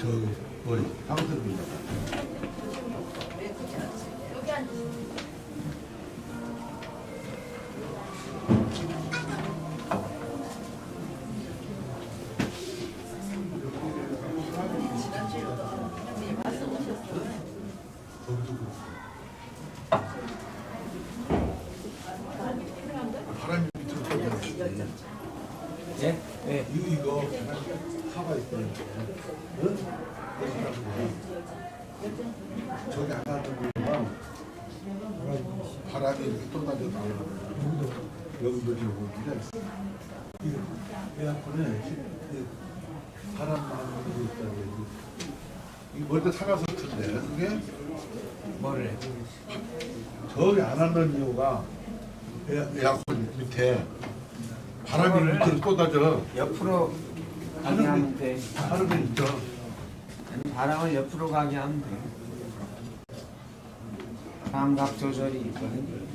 저기 머리 방석입니다. 여기 앉으세요. 지난주에도 형님 말씀하셨어요. 거기도 그렇고. 바람이 밑으로 터져. 예? 예. 이거 사과 있다니까. 응? 저기 안 하는 거만 바람이 이렇게 쏟아져 나오고 여기도 지금 오는데 에어컨에 바람 나오는 거 있다고 이 멀리 사가서 텐데 그게 뭐를 해? 저기 안 하는 이유가 에어컨 밑에 바람이 밑으로 쏟아져 옆으로 가게 하면 돼. 바람이 있죠. 아니, 바람을 옆으로 가게 하면 돼. 감각 조절이 있거든.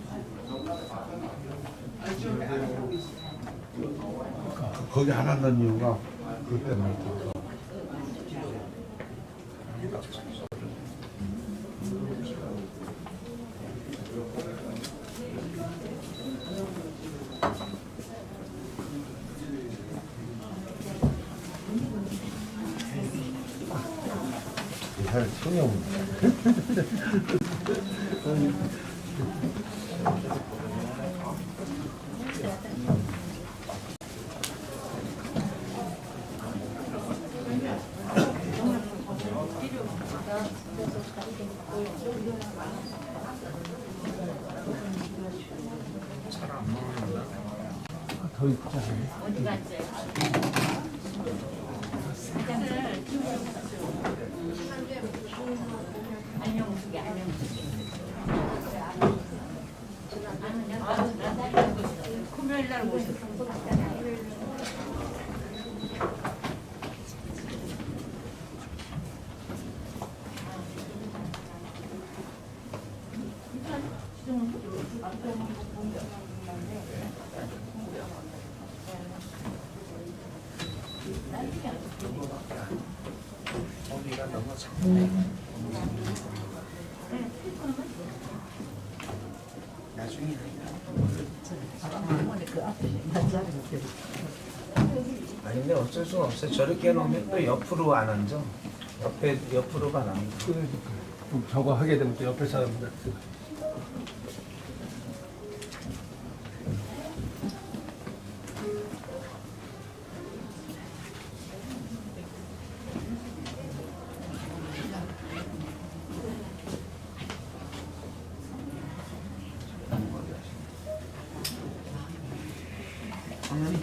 거기 안 하는 이유가 그것 때문에. 잘 손이 없네. 더 있자. 어디 갔어요? 안녕수기 안녕수기. 금요일 날 오셨어. 거기가 너무 작네. 나중에 아니 근데 어쩔 수가 없어요. 저렇게 해놓으면 또 옆으로 안 앉아. 옆으로가 안 앉아. 저거 하게 되면 또 옆에 사람들 화면이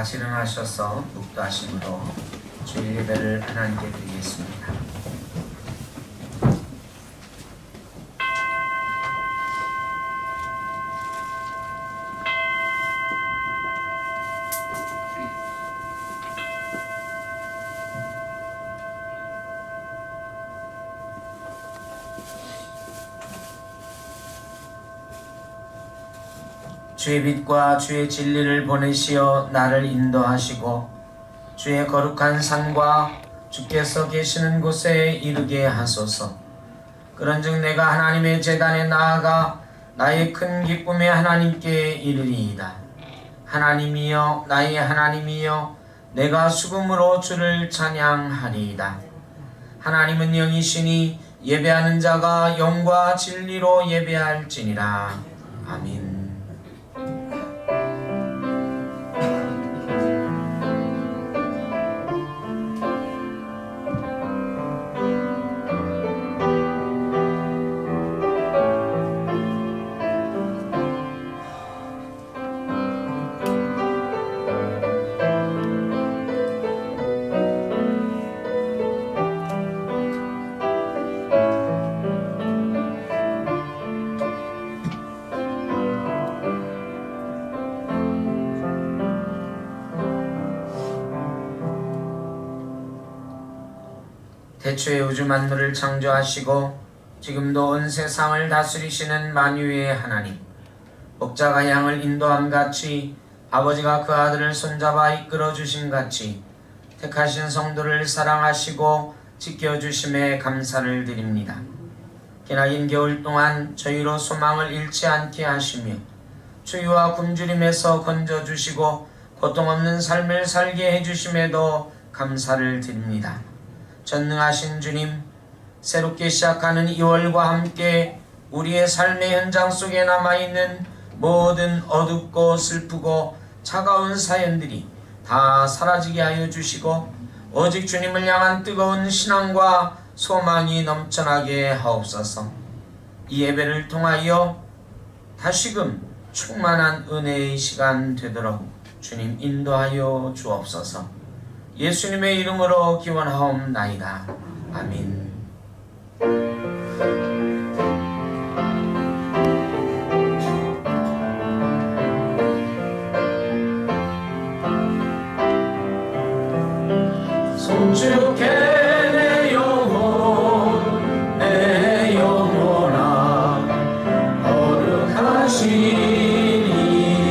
같이 일어나셔서 묵도하심으로 주일 예배를 하나님께 드리겠습니다. 주의 빛과 주의 진리를 보내시어 나를 인도하시고 주의 거룩한 산과 주께서 계시는 곳에 이르게 하소서. 그런즉 내가 하나님의 제단에 나아가 나의 큰 기쁨의 하나님께 이르리이다. 하나님이여, 나의 하나님이여, 내가 수금으로 주를 찬양하리이다. 하나님은 영이시니 예배하는 자가 영과 진리로 예배할지니라. 아멘. 태초에 우주 만물을 창조하시고 지금도 온 세상을 다스리시는 만유의 하나님, 목자가 양을 인도함같이 아버지가 그 아들을 손잡아 이끌어주신 같이 택하신 성도를 사랑하시고 지켜주심에 감사를 드립니다. 기나긴 겨울 동안 저희로 소망을 잃지 않게 하시며 추위와 굶주림에서 건져주시고 고통 없는 삶을 살게 해주심에도 감사를 드립니다. 전능하신 주님, 새롭게 시작하는 2월과 함께 우리의 삶의 현장 속에 남아있는 모든 어둡고 슬프고 차가운 사연들이 다 사라지게 하여 주시고 오직 주님을 향한 뜨거운 신앙과 소망이 넘쳐나게 하옵소서. 이 예배를 통하여 다시금 충만한 은혜의 시간 되도록 주님 인도하여 주옵소서. 예수님의 이름으로 기원하옵나이다. 아멘. 송축해 내 영혼, 내 영혼아, 거룩하신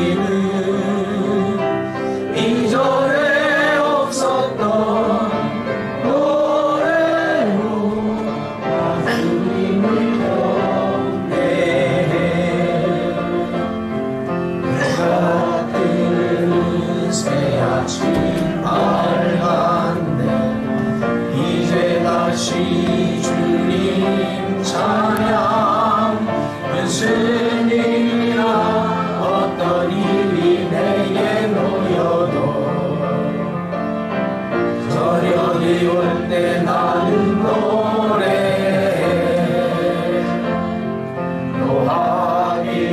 이름 이전에 주님 찬양. 무슨 일이나 어떤 일이 내게 놓여도 저녁이 올 때 나는 노래해. 노하기를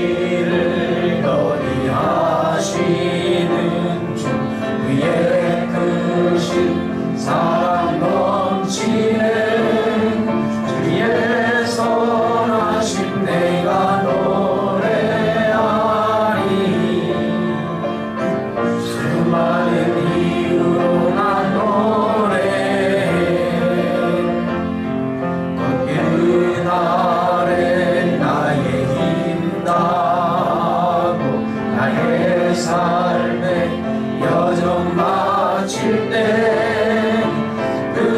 거리하시는 주 위에 크신 사랑 넘치네. 주의 선하심 내가 노래하리. 수많은 이유로 난 노래해. 그날에 나의 힘 다하고 나의 삶에 여정 마칠 때 그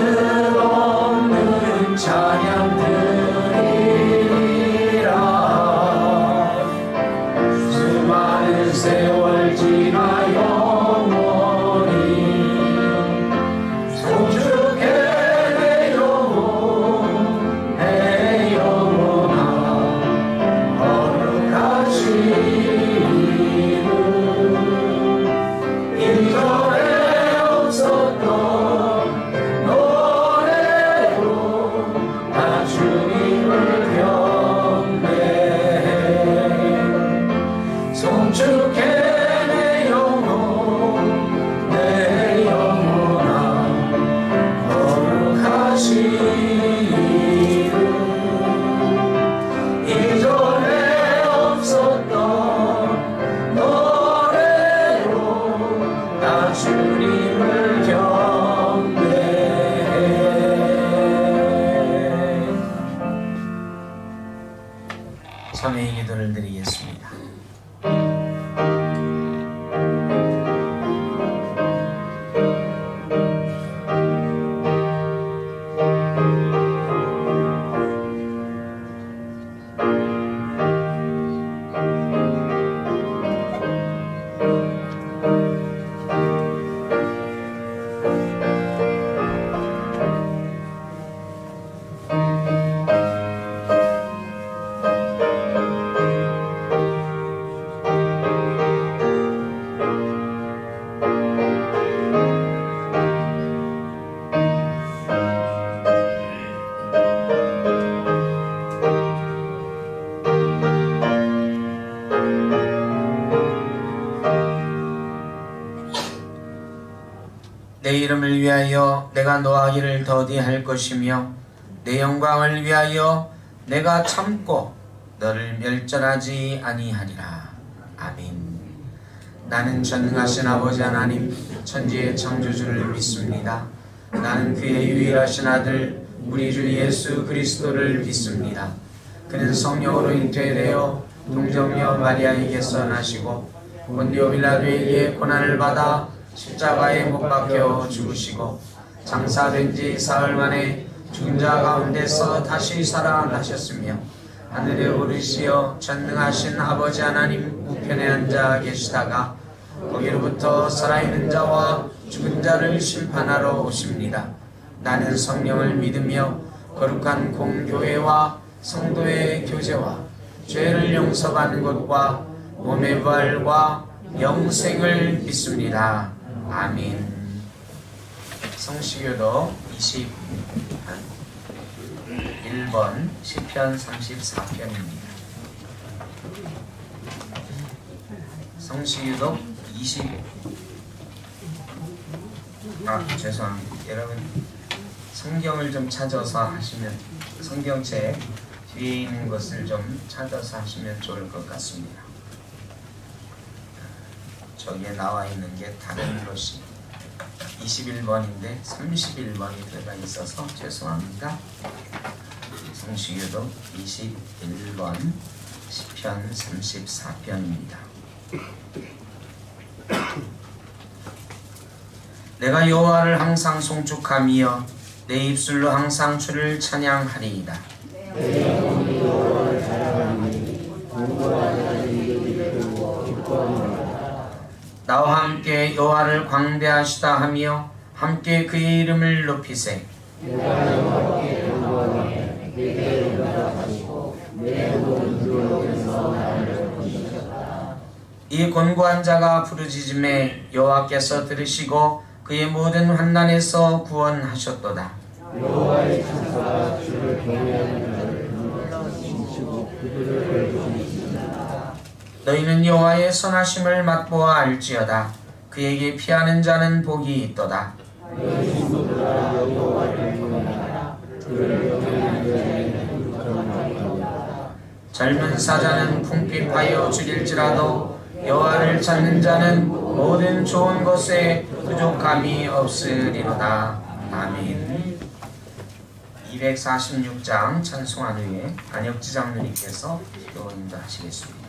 감사를 드리겠습니다. 내 이름을 위하여 내가 노하기를 더디할 것이며 내 영광을 위하여 내가 참고 너를 멸절하지 아니하리라. 아멘. 나는 전능하신 아버지 하나님 천지의 창조주를 믿습니다. 나는 그의 유일하신 아들 우리 주 예수 그리스도를 믿습니다. 그는 성령으로 잉태되어 동정녀 마리아에게서 나시고 본디오 빌라도에게 고난을 받아 십자가에 못 박혀 죽으시고 장사된 지 사흘 만에 죽은 자 가운데서 다시 살아나셨으며 하늘에 오르시어 전능하신 아버지 하나님 우편에 앉아 계시다가 거기로부터 살아있는 자와 죽은 자를 심판하러 오십니다. 나는 성령을 믿으며 거룩한 공교회와 성도의 교제와 죄를 용서받는 것과 몸의 부활과 영생을 믿습니다. 아멘. 성시교도 21번 시편 34편입니다. 성시교도 죄송합니다. 여러분 성경을 좀 찾아서 하시면 성경책 뒤에 있는 것을 좀 찾아서 하시면 좋을 것 같습니다. 저기에 나와 있는 게 다른 것이 21번인데 31번이 들어가 있어서 죄송합니다. 성시교도 21번 시편 34편입니다. 내가 여호와를 항상 송축하며 내 입술로 항상 주를 찬양하리이다. 나와 함께 여호와를 광대하시다 하며 함께 그의 이름을 높이세. 이 곤고한 자가 부르짖음에 여호와께서 들으시고 그의 모든 환난에서 구원하셨도다. 여호와의 천사가 주를 경외하는 자를 훔치고 그들을 벌주시니라. 너희는 여호와의 선하심을 맛보아 알지어다. 그에게 피하는 자는 복이 있도다. 너희 친구들아 여호와를 경외하라. 그를 경외하는 자에게는 거룩함이 있도다. 젊은 사자는 궁핍하여 죽일지라도 여호와를 찾는 자는 모든 좋은 것에 부족함이 없으리로다. 아멘. 246장 찬송한 후에 안혁지 장로님께서 기도 인도하시겠습니다.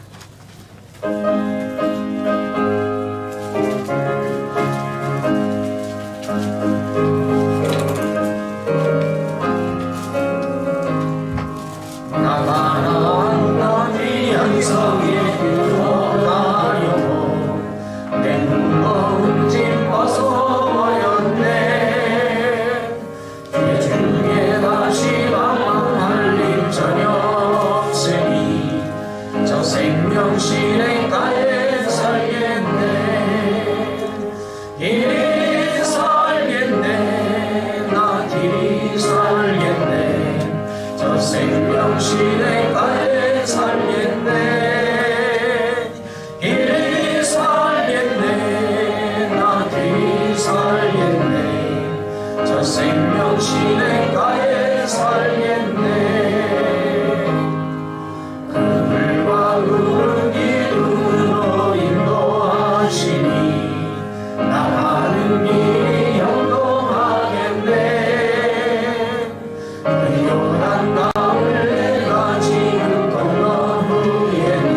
나가라 너희 한성에 들어가려고 내 무거운 짐 벗어버렸네. 주에 다시 방황할 일 전혀 없으니 저 생명실에 가에 살겠네. 길이 살겠네. 나 길이 살겠네. 저 생명실에 가에 살겠네. 길이 살겠네. 나 길이 살겠네. 저 생명실에 가에 살겠네. 그물과 구름 기름으로 인도하시니 나가는 길이 형통하겠네. 그 요단 강을 내가 지금 건넌 후에는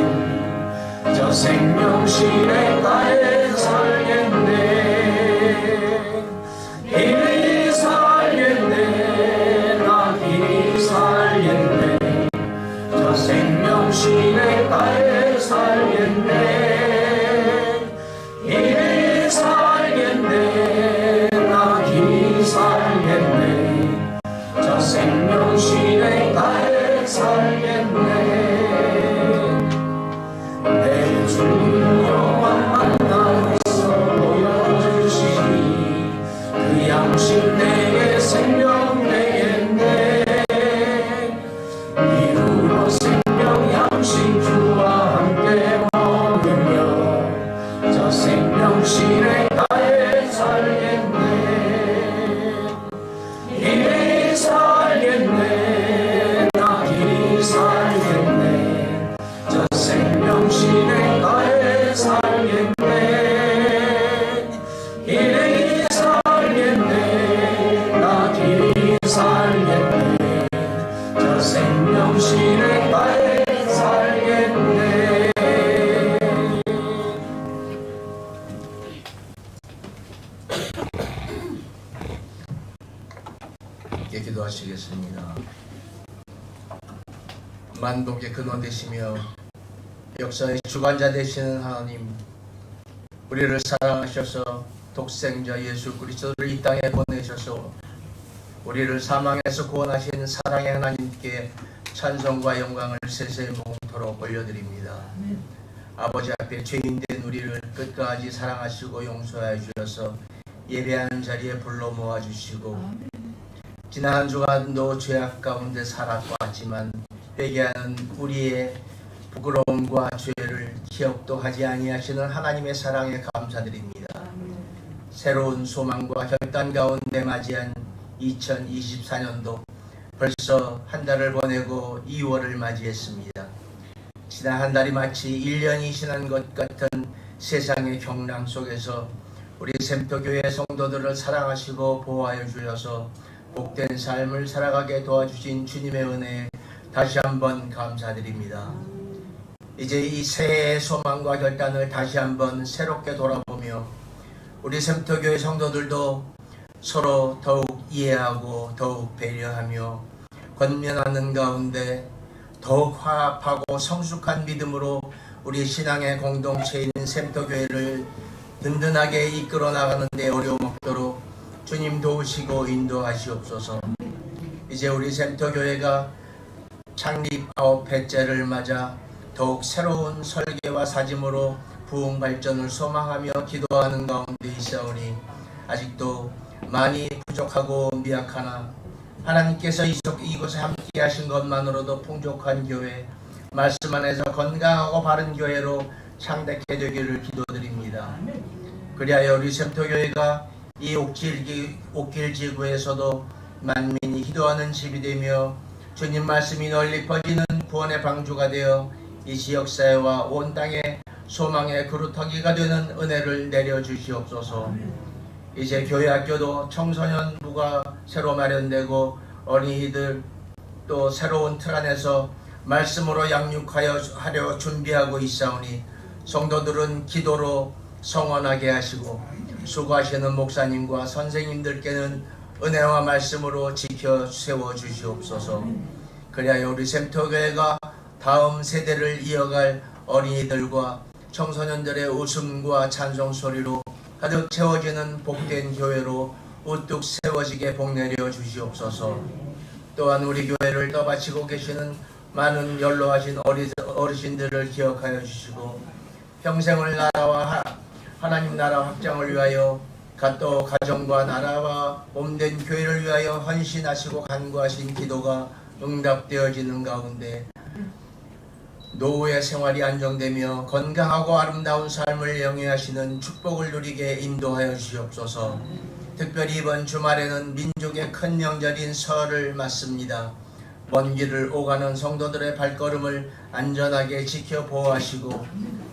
주시는 날 살겠네. 함께 기도하시겠습니다. 만복의 근원 되시며 역사의 주관자 되시는 하나님, 우리를 사랑하셔서 독생자 예수 그리스도를 이 땅에 보내셔서 우리를 사망에서 구원하신 사랑의 하나님께 찬송과 영광을 세세 무궁토록 올려드립니다. 아버지 앞에 죄인된 우리를 끝까지 사랑하시고 용서하여 주셔서 예배하는 자리에 불러 모아주시고 지난 한 주간도 죄악 가운데 살아왔지만 회개하는 우리의 부끄러움과 죄를 기억도 하지 아니하시는 하나님의 사랑에 감사드립니다. 새로운 소망과 결단 가운데 맞이한 2024년도 벌써 한 달을 보내고 2월을 맞이했습니다. 지난 한 달이 마치 1년이 지난 것 같은 세상의 경랑 속에서 우리 샘터교회 성도들을 사랑하시고 보호하여 주셔서 복된 삶을 살아가게 도와주신 주님의 은혜에 다시 한번 감사드립니다. 이제 이 새해의 소망과 결단을 다시 한번 새롭게 돌아보며 우리 샘터교회 성도들도 서로 더욱 이해하고 더욱 배려하며 권면하는 가운데 더욱 화합하고 성숙한 믿음으로 우리 신앙의 공동체인 샘터교회를 든든하게 이끌어 나가는 데 어려움 없도록 주님 도우시고 인도하시옵소서. 이제 우리 샘터교회가 창립 9회째를 맞아 더욱 새로운 설계와 사짐으로 부흥 발전을 소망하며 기도하는 가운데 있사오니 아직도 많이 부족하고 미약하나 하나님께서 이곳에 함께 하신 것만으로도 풍족한 교회, 말씀 안에서 건강하고 바른 교회로 창대케 되기를 기도드립니다. 그리하여 우리 샘터교회가 이 옥길지구에서도 만민이 기도하는 집이 되며 주님 말씀이 널리 퍼지는 구원의 방주가 되어 이 지역사회와 온 땅의 소망의 그루터기가 되는 은혜를 내려주시옵소서. 이제 교회학교도 청소년부가 새로 마련되고 어린이들 또 새로운 틀 안에서 말씀으로 양육하려 준비하고 있사오니 성도들은 기도로 성원하게 하시고 수고하시는 목사님과 선생님들께는 은혜와 말씀으로 지켜 세워 주시옵소서. 그리하여 우리 샘터교회가 다음 세대를 이어갈 어린이들과 청소년들의 웃음과 찬송 소리로 가득 채워지는 복된 교회로 우뚝 세워지게 복내려 주시옵소서. 또한 우리 교회를 떠받치고 계시는 많은 연로하신 어르신들을 기억하여 주시고 평생을 나라와 하나님 나라 확장을 위하여 또 가정과 나라와 몸된 교회를 위하여 헌신하시고 간구하신 기도가 응답되어지는 가운데 노후의 생활이 안정되며 건강하고 아름다운 삶을 영위하시는 축복을 누리게 인도하여 주시옵소서. 특별히 이번 주말에는 민족의 큰 명절인 설을 맞습니다. 먼 길을 오가는 성도들의 발걸음을 안전하게 지켜 보호하시고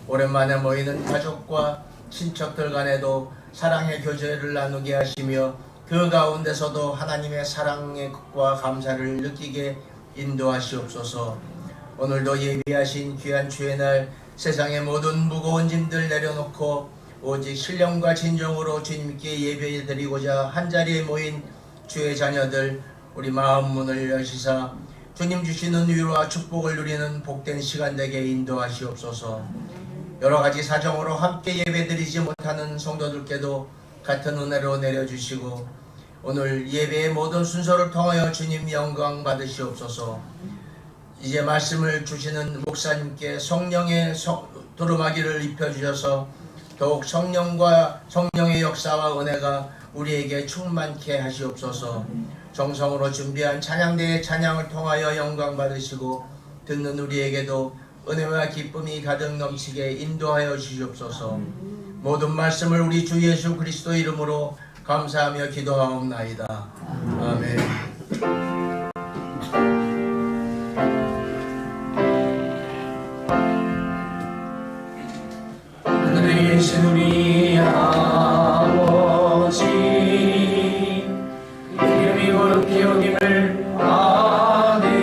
오랜만에 모이는 가족과 친척들 간에도 사랑의 교제를 나누게 하시며 그 가운데서도 하나님의 사랑과 감사를 느끼게 인도하시옵소서. 오늘도 예비하신 귀한 주의 날 세상의 모든 무거운 짐들 내려놓고 오직 신령과 진정으로 주님께 예배드리고자 한자리에 모인 주의 자녀들 우리 마음 문을 여시사 주님 주시는 위로와 축복을 누리는 복된 시간 되게 인도하시옵소서. 여러가지 사정으로 함께 예배드리지 못하는 성도들께도 같은 은혜로 내려주시고 오늘 예배의 모든 순서를 통하여 주님 영광 받으시옵소서. 이제 말씀을 주시는 목사님께 성령의 두루마기를 입혀주셔서 더욱 성령의 역사와 은혜가 우리에게 충만케 하시옵소서. 정성으로 준비한 찬양대의 찬양을 통하여 영광 받으시고 듣는 우리에게도 은혜와 기쁨이 가득 넘치게 인도하여 주시옵소서. 모든 말씀을 우리 주 예수 그리스도 이름으로 감사하며 기도하옵나이다. 아멘. 하늘에 계신 우리 아버지 이름이 거룩히 여김을 받으시고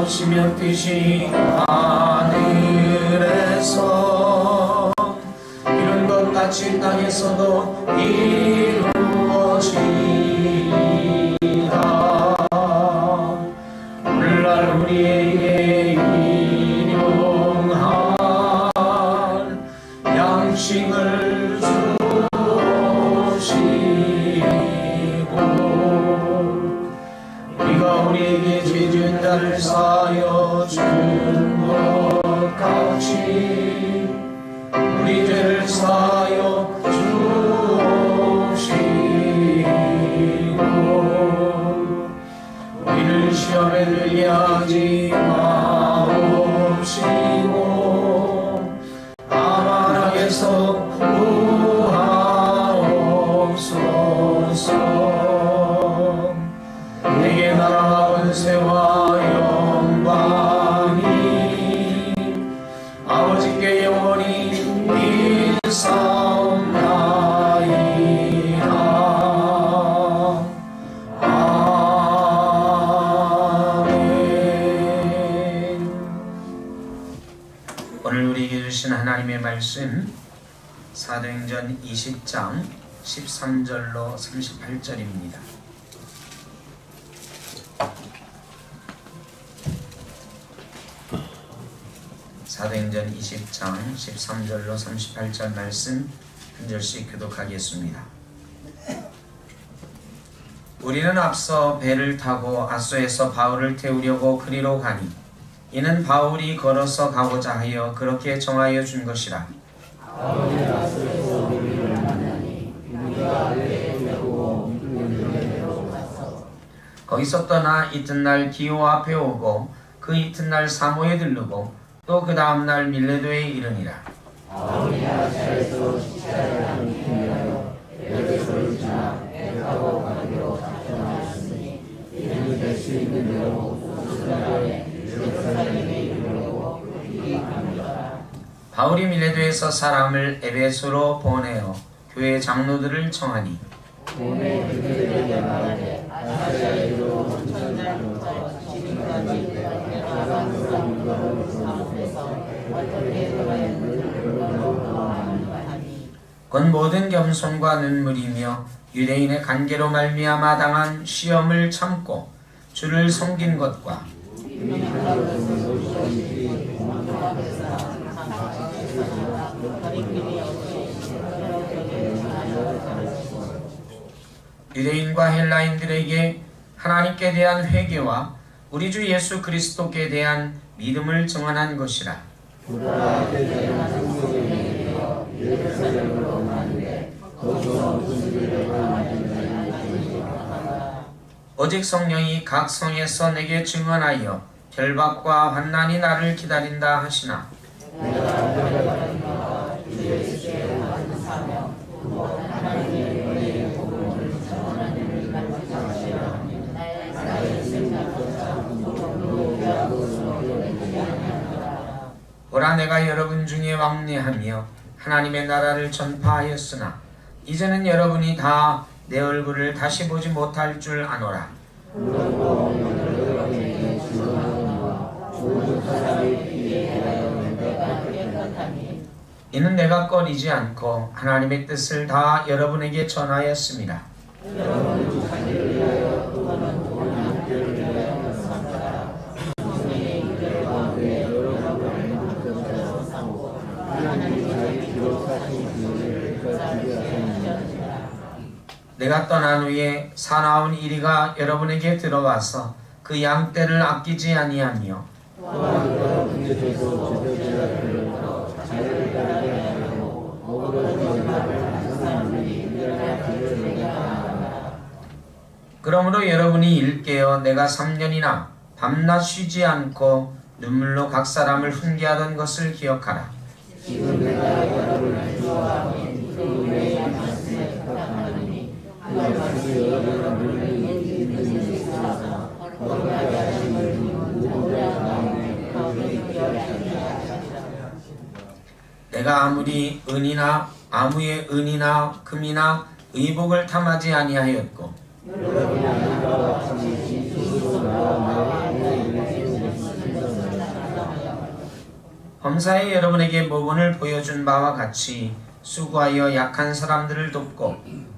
이루어지며 뜻이 하늘에서 이룬 것 같이 땅에서도 이루어지리라. 오늘날 우리에게 일용할 양식을 주시고 우리가 우리에게 죄 지은 자를 사하여 준 것 같이 우리 죄를 사하여 주옵시고 우리를 시험에 들게 하지 마옵시고 다만 악에서 구하옵소서. 내게 나라 권세와 영광이 아버지께 영원히 일사옵나이다. 아멘. 오늘 우리에게 주신 하나님의 말씀 사도행전 20장 13절로 38절입니다. 사도행전 20장 13절로 38절 말씀 한 절씩 교독하겠습니다. 우리는 앞서 배를 타고 아소에서 바울을 태우려고 그리로 가니 이는 바울이 걸어서 가고자 하여 그렇게 정하여 준 것이라. 거기서 떠나 이튿날 기호 앞에 오고 그 이튿날 사모에 들르고 또 그 다음날 밀레도에 이르니라. 바울이 밀레도에서 사람을 에베소로 보내어 교회 장로들을 청하니 곧 모든 겸손과 눈물이며 유대인의 관계로 말미암아 당한 시험을 참고 주를 섬긴 것과 유대인과 헬라인들에게 하나님께 대한 회개와 우리 주 예수 그리스도께 대한 믿음을 증언한 것이라. 오직 성령이 각 성에서 내게 증언하여 결박과 환난이 나를 기다린다 하시나 보라 내가 여러분 중에 왕래하며 하나님의 나라를 전파하였으나 이제는 여러분이 다 내 얼굴을 다시 보지 못할 줄 아노라. 이는 내가 꺼리지 않고 하나님의 뜻을 다 여러분에게 전하였습니다. 내가 떠난 후에 사나운 이리가 여러분에게 들어와서 그 양떼를 아끼지 아니하며 그러므로 여러분이 일깨어 내가 3년이나 밤낮 쉬지 않고 눈물로 각 사람을 훈계하던 것을 기억하라. 내가 아무리 은이나 아무의 은이나 금이나 의복을 탐하지 아니하였고 범사에 여러분에게 모본을 보여준 바와 같이 수고하여 약한 사람들을 돕고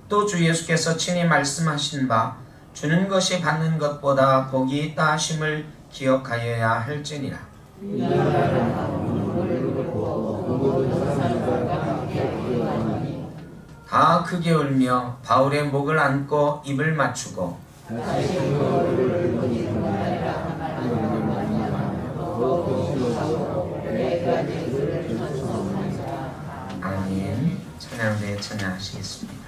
또 주 예수께서 친히 말씀하신 바 주는 것이 받는 것보다 복이 있다 하심을 기억하여야 할지니라. 다 크게 울며 바울의 목을 안고 입을 맞추고 아멘. 찬양대 찬양하시겠습니다.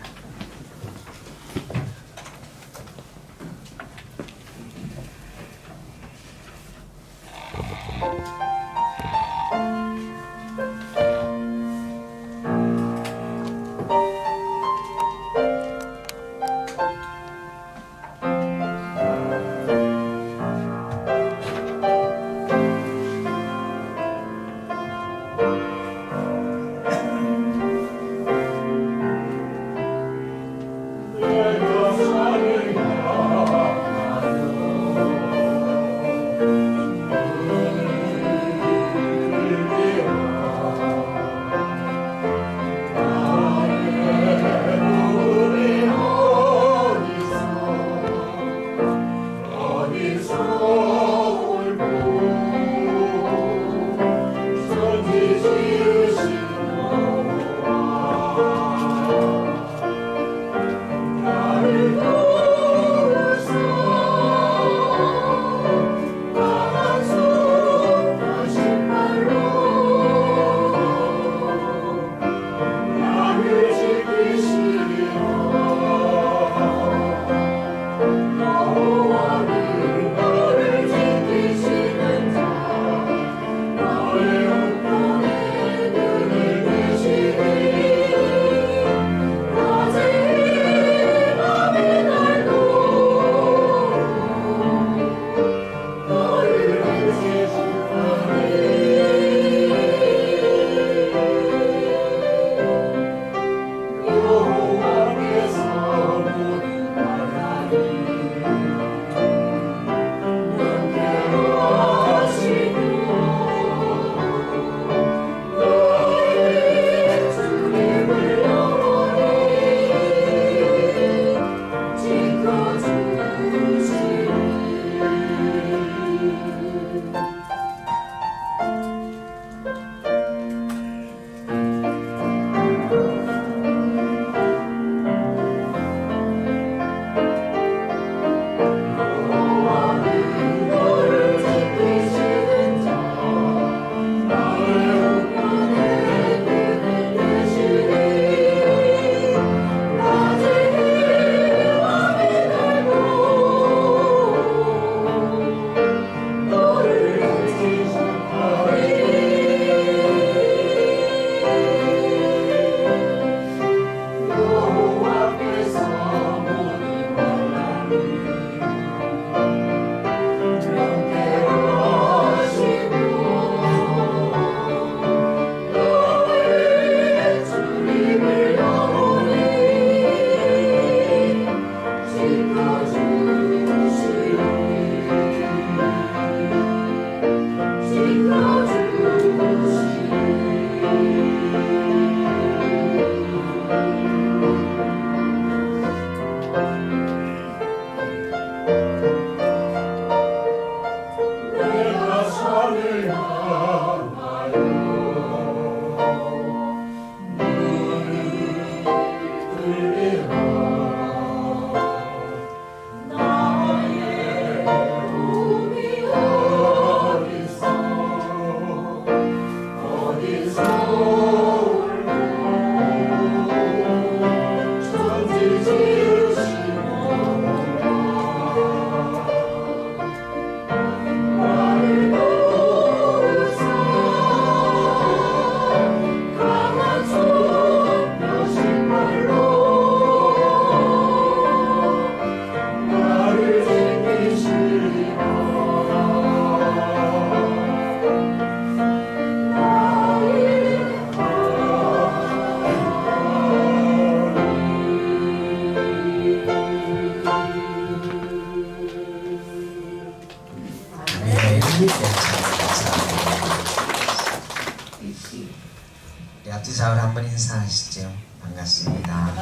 반갑습니다.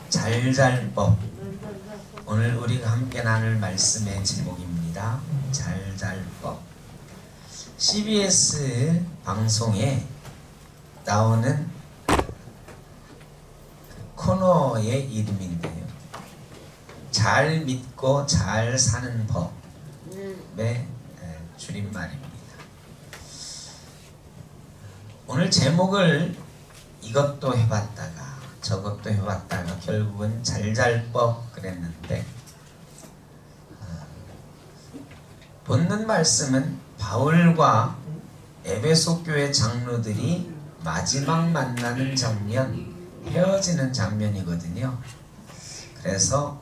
잘잘법, 오늘 우리가 함께 나눌 말씀의 제목입니다. 잘잘법. CBS 방송에 나오는 코너의 이름인데요, 잘 믿고 잘 사는 법의 줄임말입니다. 오늘 제목을 이것도 해봤다가 저것도 해봤다가 결국은 잘잘법 그랬는데, 본문 말씀은 바울과 에베소 교회 장로들이 마지막 만나는 장면, 헤어지는 장면이거든요. 그래서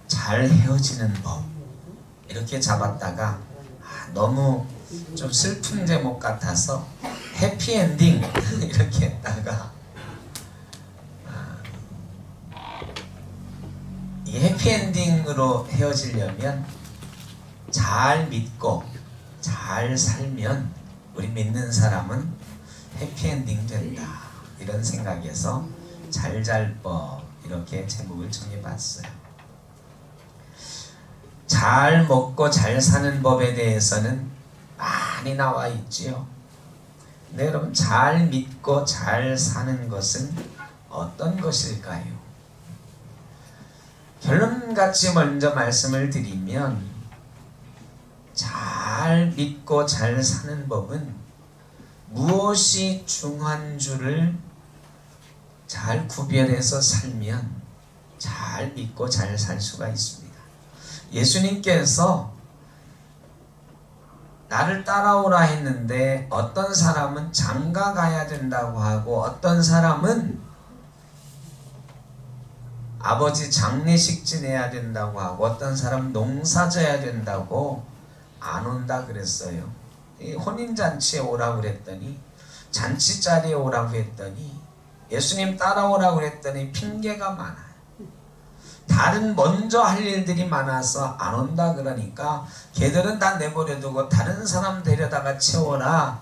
잘 헤어지는 법 이렇게 잡았다가 너무 좀 슬픈 제목 같아서 해피엔딩 이렇게 했다가, 이 해피엔딩으로 헤어지려면 잘 믿고 잘 살면 우리 믿는 사람은 해피엔딩 된다, 이런 생각에서 잘잘법 이렇게 제목을 정해봤어요. 잘 먹고 잘 사는 법에 대해서는 많이 나와 있지요. 근데 여러분, 잘 믿고 잘 사는 것은 어떤 것일까요? 결론같이 먼저 말씀을 드리면, 잘 믿고 잘 사는 법은 무엇이 중요한 줄을 잘 구별해서 살면 잘 믿고 잘 살 수가 있습니다. 예수님께서 나를 따라오라 했는데 어떤 사람은 장가 가야 된다고 하고, 어떤 사람은 아버지 장례식 지내야 된다고 하고, 어떤 사람은 농사 져야 된다고 안 온다 그랬어요. 혼인잔치에 오라고 그랬더니, 잔치자리에 오라고 했더니, 예수님 따라오라고 그랬더니 핑계가 많아요. 다른 먼저 할 일들이 많아서 안 온다 그러니까 걔들은 다 내버려두고 다른 사람 데려다가 채워라,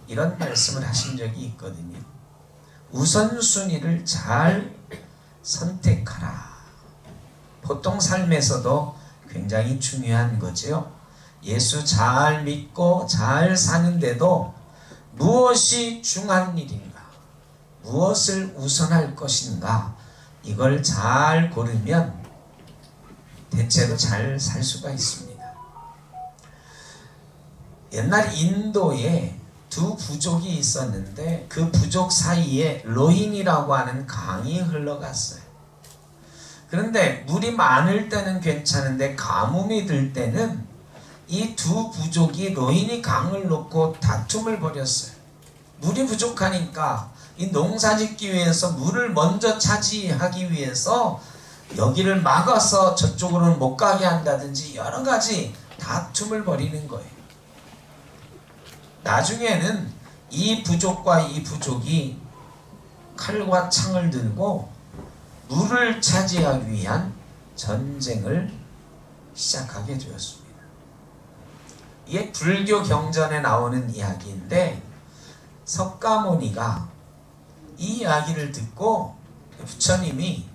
이런 말씀을 하신 적이 있거든요. 우선순위를 잘 선택하라. 보통 삶에서도 굉장히 중요한 거죠. 예수 잘 믿고 잘 사는데도 무엇이 중요한 일인가, 무엇을 우선할 것인가, 이걸 잘 고르면 대체로 잘 살 수가 있습니다. 옛날 인도에 두 부족이 있었는데 그 부족 사이에 로힌이라고 하는 강이 흘러갔어요. 그런데 물이 많을 때는 괜찮은데 가뭄이 들 때는 이 두 부족이 로힌이 강을 놓고 다툼을 벌였어요. 물이 부족하니까 이 농사 짓기 위해서 물을 먼저 차지하기 위해서 여기를 막아서 저쪽으로는 못 가게 한다든지 여러 가지 다툼을 벌이는 거예요. 나중에는 이 부족과 이 부족이 칼과 창을 들고 물을 차지하기 위한 전쟁을 시작하게 되었습니다. 이게 불교 경전에 나오는 이야기인데, 석가모니가 이 이야기를 듣고 부처님이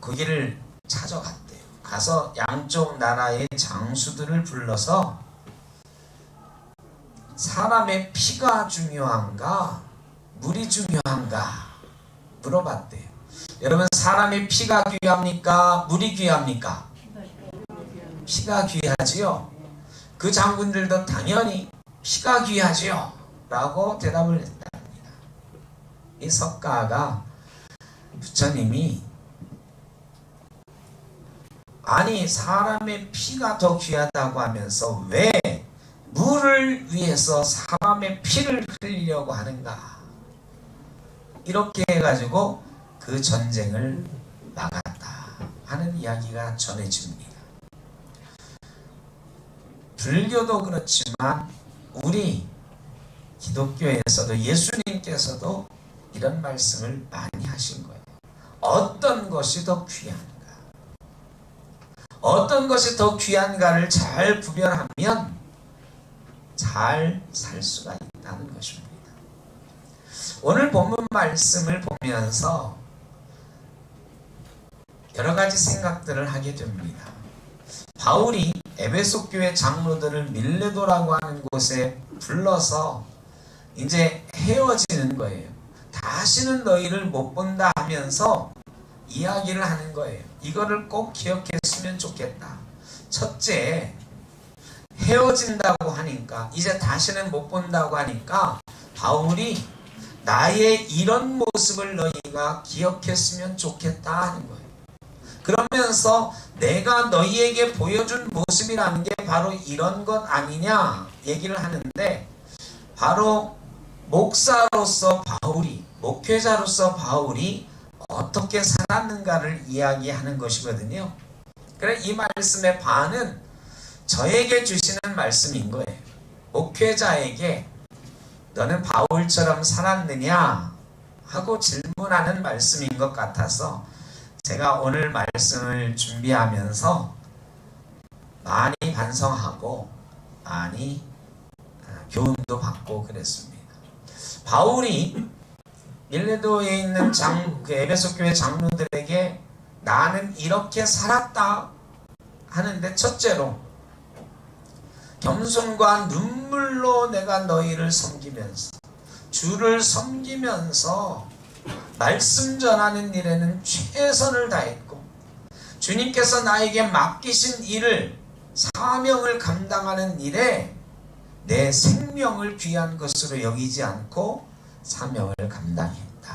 거기를 찾아갔대요. 가서 양쪽 나라의 장수들을 불러서 사람의 피가 중요한가 물이 중요한가 물어봤대요. 여러분, 사람의 피가 귀합니까? 물이 귀합니까? 피가 귀하지요. 그 장군들도 당연히 피가 귀하지요 라고 대답을 했답니다. 이 석가가 부처님이 아니 사람의 피가 더 귀하다고 하면서 왜 물을 위해서 사람의 피를 흘리려고 하는가, 이렇게 해가지고 그 전쟁을 막았다 하는 이야기가 전해집니다. 불교도 그렇지만 우리 기독교에서도 예수님께서도 이런 말씀을 많이 하신 거예요. 어떤 것이 더 귀한가, 어떤 것이 더 귀한가를 잘 구별하면 잘 살 수가 있다는 것입니다. 오늘 본문 말씀을 보면서 여러 가지 생각들을 하게 됩니다. 바울이 에베소 교회 장로들을 밀레도라고 하는 곳에 불러서 이제 헤어지는 거예요. 다시는 너희를 못 본다 하면서 이야기를 하는 거예요. 이거를 꼭 기억했으면 좋겠다. 첫째, 헤어진다고 하니까, 이제 다시는 못 본다고 하니까 바울이 나의 이런 모습을 너희가 기억했으면 좋겠다 하는 거예요. 그러면서 내가 너희에게 보여준 모습이라는 게 바로 이런 것 아니냐 얘기를 하는데, 바로 목사로서 바울이, 목회자로서 바울이 어떻게 살았는가를 이야기하는 것이거든요. 그래, 이 말씀의 반은 저에게 주시는 말씀인 거예요. 목회자에게 너는 바울처럼 살았느냐 하고 질문하는 말씀인 것 같아서 제가 오늘 말씀을 준비하면서 많이 반성하고 많이 교훈도 받고 그랬습니다. 바울이 밀레도에 있는 그 에베소 교회 장로들에게 나는 이렇게 살았다 하는데, 첫째로 겸손과 눈물로 내가 너희를 섬기면서, 주를 섬기면서 말씀 전하는 일에는 최선을 다했고, 주님께서 나에게 맡기신 일을, 사명을 감당하는 일에 내 생명을 귀한 것으로 여기지 않고 사명을 감당했다.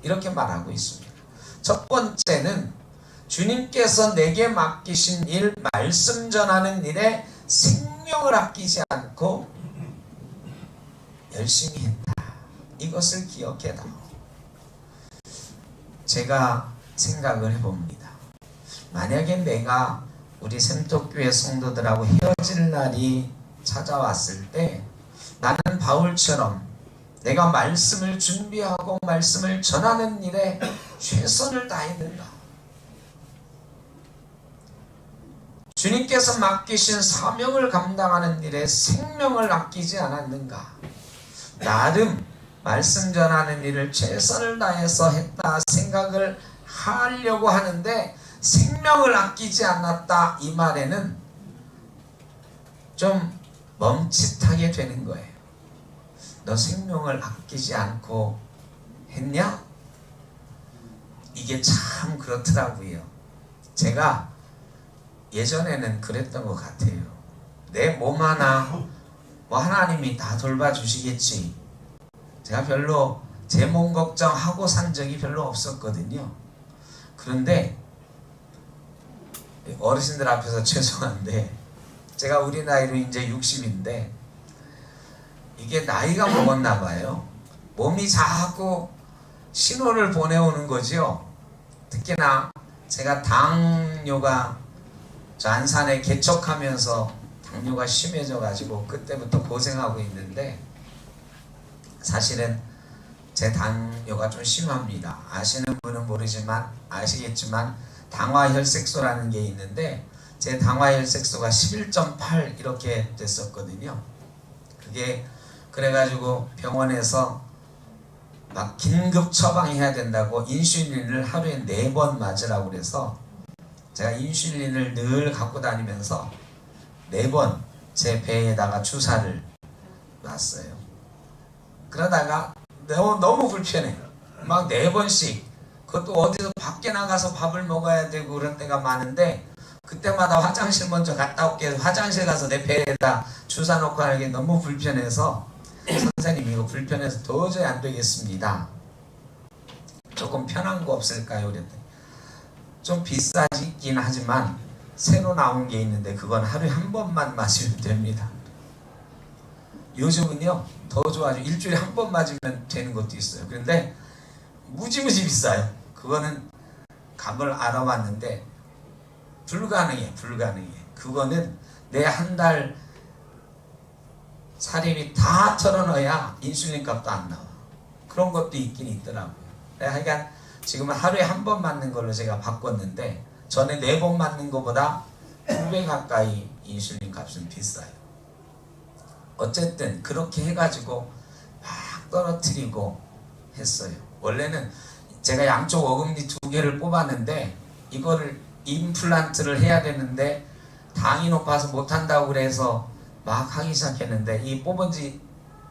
이렇게 말하고 있습니다. 첫 번째는 주님께서 내게 맡기신 일, 말씀 전하는 일에 생명을 아끼지 않고 열심히 했다. 이것을 기억해다. 제가 생각을 해봅니다. 만약에 내가 우리 샘톡교회 성도들하고 헤어질 날이 찾아왔을 때 나는 바울처럼 내가 말씀을 준비하고 말씀을 전하는 일에 최선을 다했는가? 주님께서 맡기신 사명을 감당하는 일에 생명을 아끼지 않았는가? 나름 말씀 전하는 일을 최선을 다해서 했다 생각을 하려고 하는데 생명을 아끼지 않았다, 이 말에는 좀 멈칫하게 되는 거예요. 너 생명을 아끼지 않고 했냐? 이게 참 그렇더라고요. 제가 예전에는 그랬던 것 같아요. 내 몸 하나 뭐 하나님이 다 돌봐주시겠지. 제가 별로 제 몸 걱정하고 산 적이 별로 없었거든요. 그런데 어르신들 앞에서 죄송한데 제가 우리 나이로 이제 60인데 이게 나이가 먹었나 봐요. 몸이 자꾸 신호를 보내오는 거죠. 특히나 제가 당뇨가 저 안산에 개척하면서 당뇨가 심해져 가지고 그때부터 고생하고 있는데, 사실은 제 당뇨가 좀 심합니다. 아시는 분은 모르지만 아시겠지만 당화혈색소라는 게 있는데 제 당화혈색소가 11.8 이렇게 됐었거든요. 그게 그래가지고 병원에서 막 긴급 처방해야 된다고 인슐린을 하루에 4번 맞으라고 그래서 제가 인슐린을 늘 갖고 다니면서 4번 제 배에다가 주사를 놨어요. 그러다가 너무 불편해. 막 4번씩. 그것도 어디서 밖에 나가서 밥을 먹어야 되고 그런 때가 많은데 그때마다 화장실 먼저 갔다 올게. 화장실 가서 내 배에다 주사 놓고 하는 게 너무 불편해서 선생님 이거 불편해서 도저히 안 되겠습니다. 조금 편한 거 없을까요? 그랬더니 좀 비싸지긴 하지만 새로 나온 게 있는데 그건 하루에 한 번만 마시면 됩니다. 요즘은요 더 좋아지고 일주일에 한 번 맞으면 되는 것도 있어요. 그런데 무지무지 비싸요. 그거는 값을 알아봤는데 불가능해. 그거는 내 한 달 살림이 다 털어넣어야 인슐린 값도 안 나와. 그런 것도 있긴 있더라고요. 하여간 지금은 하루에 한 번 맞는 걸로 제가 바꿨는데 전에 4번 맞는 것보다 2배 가까이 인슐린 값은 비싸요. 어쨌든 그렇게 해가지고 막 떨어뜨리고 했어요. 원래는 제가 양쪽 어금니 2개를 뽑았는데 이거를 임플란트를 해야 되는데 당이 높아서 못한다고 그래서 막 하기 시작했는데 이 뽑은 지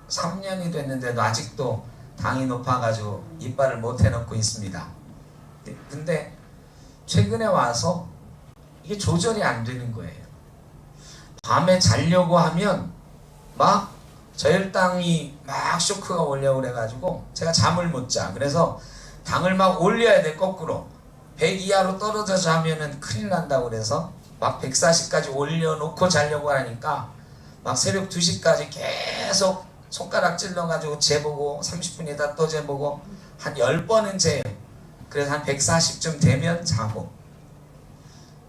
3년이 됐는데도 아직도 당이 높아가지고 이빨을 못 해놓고 있습니다. 근데 최근에 와서 이게 조절이 안 되는 거예요. 밤에 자려고 하면 막 저혈당이 막 쇼크가 올려고 그래가지고 제가 잠을 못 자. 그래서 당을 막 올려야 돼. 거꾸로 100 이하로 떨어져 자면은 큰일 난다고 그래서 막 140까지 올려놓고 자려고 하니까 막 새벽 2시까지 계속 손가락 찔러가지고 재보고 30분에다 또 재보고 한 10번은 재요. 그래서 한 140쯤 되면 자고.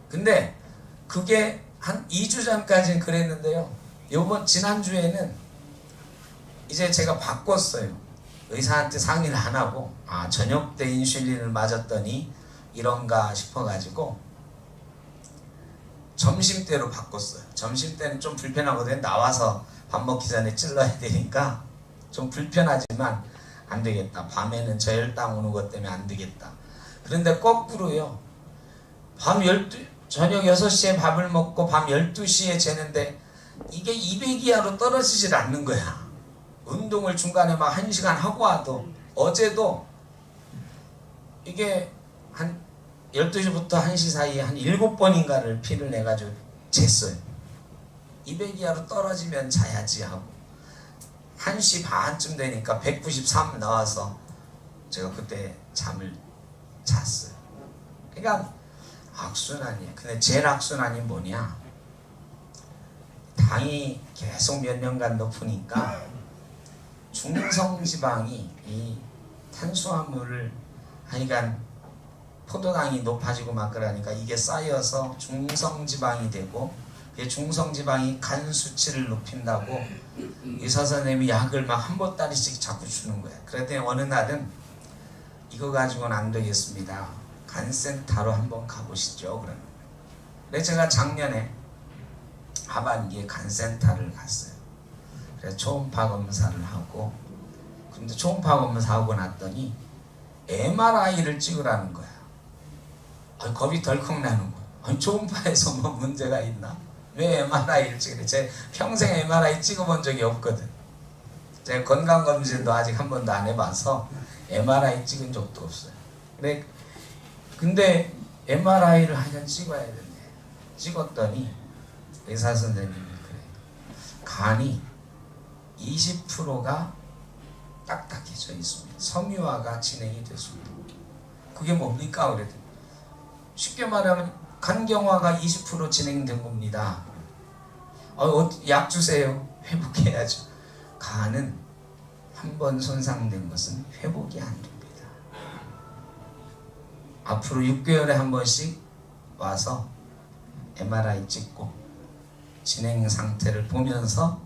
근데 그게 한 2주 전까지는 그랬는데요. 지난주에는 이제 제가 바꿨어요. 의사한테 상의를 안 하고 저녁 때 인슐린을 맞았더니 이런가 싶어가지고 점심때로 바꿨어요. 점심때는 좀 불편하거든요. 나와서 밥 먹기 전에 찔러야 되니까 좀 불편하지만 안 되겠다. 밤에는 저혈당 오는 것 때문에 안 되겠다. 그런데 거꾸로요. 저녁 6시에 밥을 먹고 밤 12시에 재는데 이게 200 이하로 떨어지질 않는 거야. 운동을 중간에 막 1시간 하고 와도 어제도 이게 한 12시부터 1시 사이에 한 7번인가를 피를 내가지고 쟀어요. 200 이하로 떨어지면 자야지 하고 1시 반쯤 되니까 193 나와서 제가 그때 잠을 잤어요. 그러니까 악순환이에요. 근데 제일 악순환이 뭐냐? 당이 계속 몇 년간 높으니까 중성지방이 이 탄수화물을 하여간 포도당이 높아지고 막 그러니까 이게 쌓여서 중성지방이 되고 그 중성지방이 간 수치를 높인다고 의사 선생님이 약을 막 한 보따리씩 자꾸 주는 거야. 그랬더니 어느 날은 이거 가지고는 안 되겠습니다. 간센터로 한번 가보시죠. 그러는 거예요. 그래서 제가 작년에 하반기에 간센터를 갔어요. 그래서 초음파 검사를 하고 근데 초음파 검사하고 났더니 MRI를 찍으라는 거야. 겁이 덜컥 나는 거야. 초음파에서 뭐 문제가 있나? 왜 MRI를 찍으래? 제 평생 MRI 찍어본 적이 없거든. 제가 건강검진도 아직 한 번도 안 해봐서 MRI 찍은 적도 없어요. 근데 MRI를 하여간 찍어야 된대. 찍었더니 의사 선생님이 그래. 간이 20%가 딱딱해져 있습니다. 섬유화가 진행이 됐습니다. 그게 뭡니까? 그랬더니 쉽게 말하면 간경화가 20% 진행된 겁니다. 약 주세요. 회복해야죠. 간은 한번 손상된 것은 회복이 안 됩니다. 앞으로 6개월에 한 번씩 와서 MRI 찍고 진행 상태를 보면서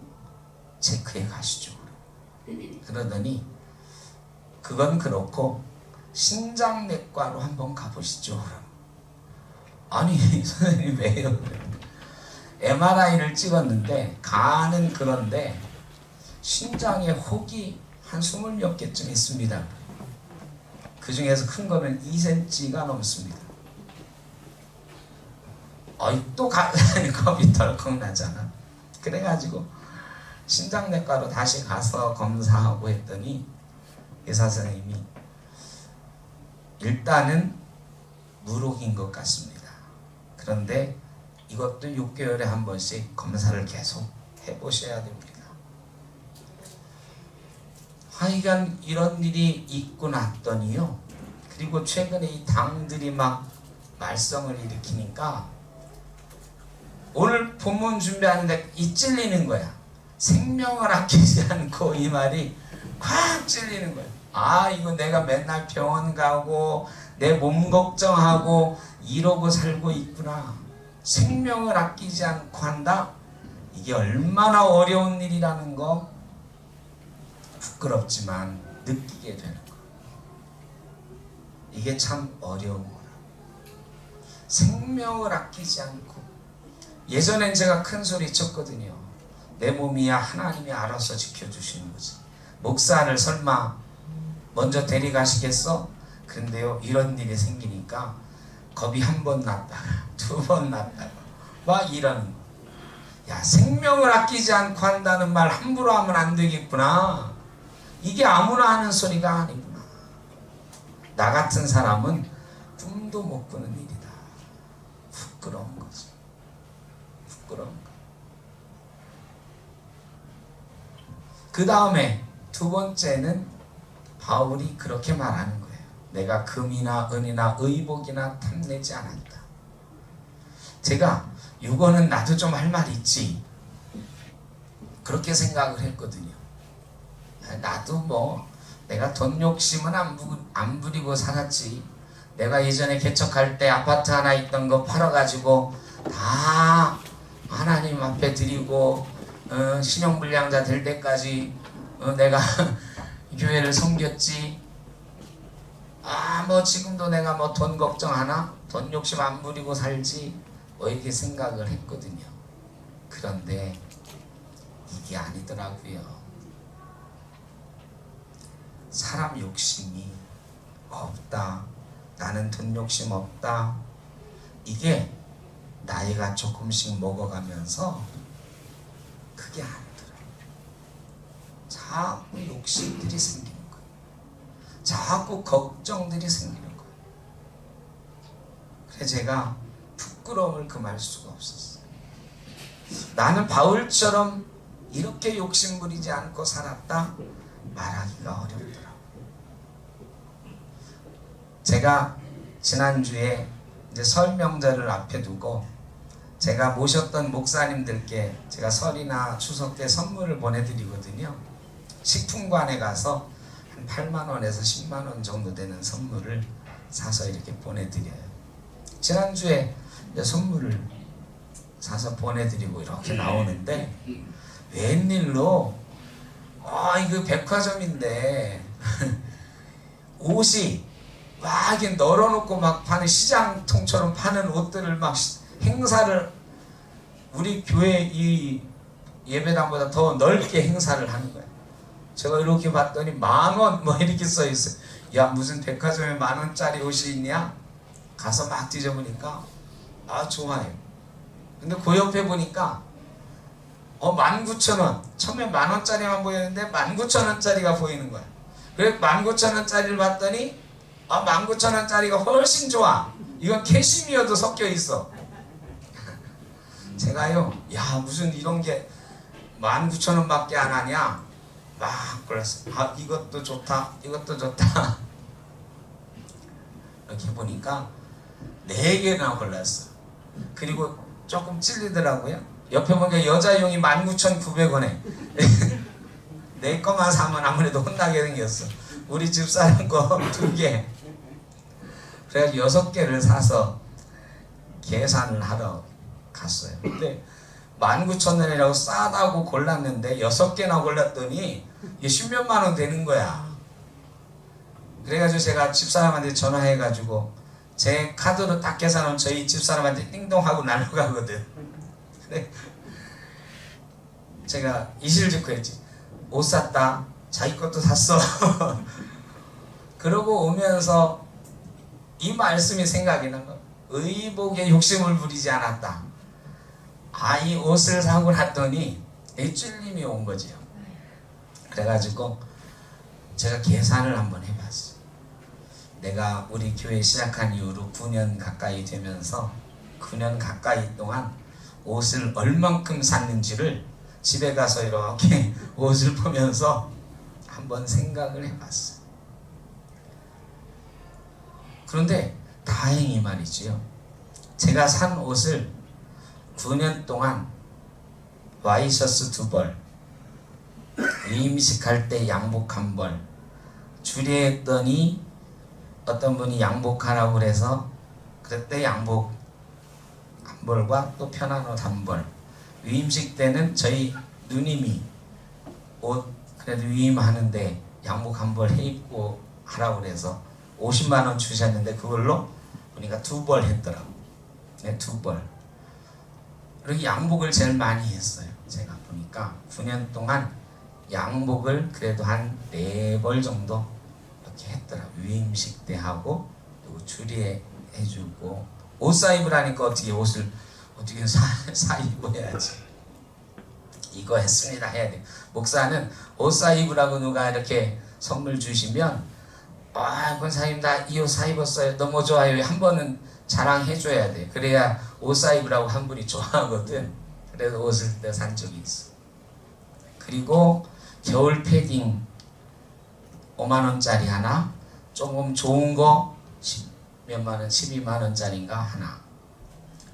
체크해 가시죠. 그러더니 그건 그렇고 신장내과로 한번 가보시죠. 아니 선생님 왜요? MRI를 찍었는데 간은 그런데 신장에 혹이 한 20몇 개쯤 있습니다. 그 중에서 큰 거는 2cm가 넘습니다. 또 겁이 덜컥 나잖아. 그래가지고 신장내과로 다시 가서 검사하고 했더니 의사 선생님이 일단은 무록인 것 같습니다. 그런데 이것도 6개월에 한 번씩 검사를 계속 해보셔야 됩니다. 하여간 이런 일이 있고 났더니요. 그리고 최근에 이 당들이 막 말썽을 일으키니까 오늘 본문 준비하는데 이 찔리는 거야. 생명을 아끼지 않고 이 말이 확 찔리는 거야. 이거 내가 맨날 병원 가고 내 몸 걱정하고 이러고 살고 있구나. 생명을 아끼지 않고 한다. 이게 얼마나 어려운 일이라는 거 부끄럽지만 느끼게 되는 거. 이게 참 어려운 거라. 생명을 아끼지 않고. 예전엔 제가 큰 소리 쳤거든요. 내 몸이야 하나님이 알아서 지켜주시는 거지. 목사를 설마 먼저 데려가시겠어? 그런데요, 이런 일이 생기니까 겁이 한 번 났다가 두 번 났다가 막 이러는, 야, 생명을 아끼지 않고 한다는 말 함부로 하면 안 되겠구나. 이게 아무나 하는 소리가 아니구나. 나 같은 사람은 꿈도 못 꾸는 일이다. 부끄러운 거지. 부끄러운 거. 그 다음에 두 번째는 바울이 그렇게 말하는 거예요. 내가 금이나 은이나 의복이나 탐내지 않았다. 제가 이거는 나도 좀 할 말 있지, 그렇게 생각을 했거든요. 나도 뭐 내가 돈 욕심은 안 부리고 살았지. 내가 예전에 개척할 때 아파트 하나 있던 거 팔아가지고 다 하나님 앞에 드리고 신용불량자 될 때까지 내가 교회를 섬겼지. 뭐 지금도 내가 뭐 돈 걱정하나? 돈 욕심 안 부리고 살지? 뭐 이렇게 생각을 했거든요. 그런데 이게 아니더라고요. 사람 욕심이 없다, 나는 돈 욕심 없다, 이게 나이가 조금씩 먹어가면서 그게 아니더라고요. 자꾸 욕심들이 생기는 거예요. 자꾸 걱정들이 생기는 거예요. 그래서 제가 부끄러움을 금할 수가 없었어요. 나는 바울처럼 이렇게 욕심 부리지 않고 살았다 말하기가 어렵더라고요. 제가 지난주에 이제 설 명절을 앞에 두고 제가 모셨던 목사님들께 제가 설이나 추석 때 선물을 보내드리거든요. 식품관에 가서 한 8만 원에서 10만 원 정도 되는 선물을 사서 이렇게 보내드려요. 지난주에 선물을 사서 보내드리고 이렇게 나오는데 웬일로 이거 백화점인데 옷이 막 이렇게 널어놓고 막 파는, 시장통처럼 파는 옷들을 막 행사를, 우리 교회 이 예배당보다 더 넓게 행사를 하는 거예요. 제가 이렇게 봤더니 10,000원 뭐 이렇게 써 있어요. 야, 무슨 백화점에 10,000원짜리 옷이 있냐? 가서 막 뒤져보니까 좋아요. 근데 그 옆에 보니까 19,000원. 처음에 10,000원짜리만 보였는데 19,000원짜리가 보이는 거야. 그래서 19,000원짜리를 봤더니 19,000원짜리가 훨씬 좋아. 이건 캐시미어도 섞여 있어. 제가요, 야, 무슨 이런 게 19,000원밖에 안 하냐? 막 그랬어요. 이것도 좋다, 이것도 좋다. 이렇게 보니까 4개나 골랐어. 그리고 조금 찔리더라고요. 옆에 보니까 여자용이 19,900원에 내 거만 사면 아무래도 혼나게 생겼어. 우리 집사람 거 2개. 그래가지고 6개를 사서 계산을 하러 갔어요. 근데 19,000원이라고 싸다고 골랐는데 6개나 골랐더니 이게 10몇만 원 되는 거야. 그래가지고 제가 집사람한테 전화해가지고 제 카드로 딱 계산하면 저희 집사람한테 띵동하고 날아가거든. 근데 제가 이실직고 했지. 옷 샀다, 자기 것도 샀어. 그러고 오면서 이 말씀이 생각이 난 거야. 의복에 욕심을 부리지 않았다. 이 옷을 사고 났더니 이 찔림이 온 거지요. 그래가지고 제가 계산을 한번 해봤어요. 내가 우리 교회 시작한 이후로 9년 가까이 되면서 9년 가까이 동안 옷을 얼만큼 샀는지를 집에 가서 이렇게 옷을 보면서 한번 생각을 해봤어요. 그런데 다행히 말이지요, 제가 산 옷을 9년 동안 와이셔츠 2벌, 위임식할 때 양복 1벌, 주례했더니 어떤 분이 양복하라고 그래서 그때 양복 1벌과 또 편한 옷 1벌, 위임식 때는 저희 누님이 옷 그래도 위임하는데 양복 1벌 해입고 하라고 그래서 50만 원 주셨는데 그걸로 보니까 2벌 했더라고. 네, 2벌. 그렇게 양복을 제일 많이 했어요. 제가 보니까 9년 동안 양복을 그래도 한 4벌 정도 이렇게 했더라. 위임식 때 하고 그리고 주리에 해주고 옷 사입으라니까 어떻게 옷을 어떻게 사 입어야지. 이거 했습니다 해야 돼. 목사는 옷 사입으라고 누가 이렇게 선물 주시면 권사님 나 이 옷 사입었어요. 너무 좋아요. 한 번은 자랑해줘야 돼. 그래야 옷 사입으라고 한 분이 좋아하거든. 그래서 옷을 내가 산 적이 있어. 그리고 겨울 패딩 5만원짜리 하나, 조금 좋은 거 몇만원, 12만원짜리인가 하나,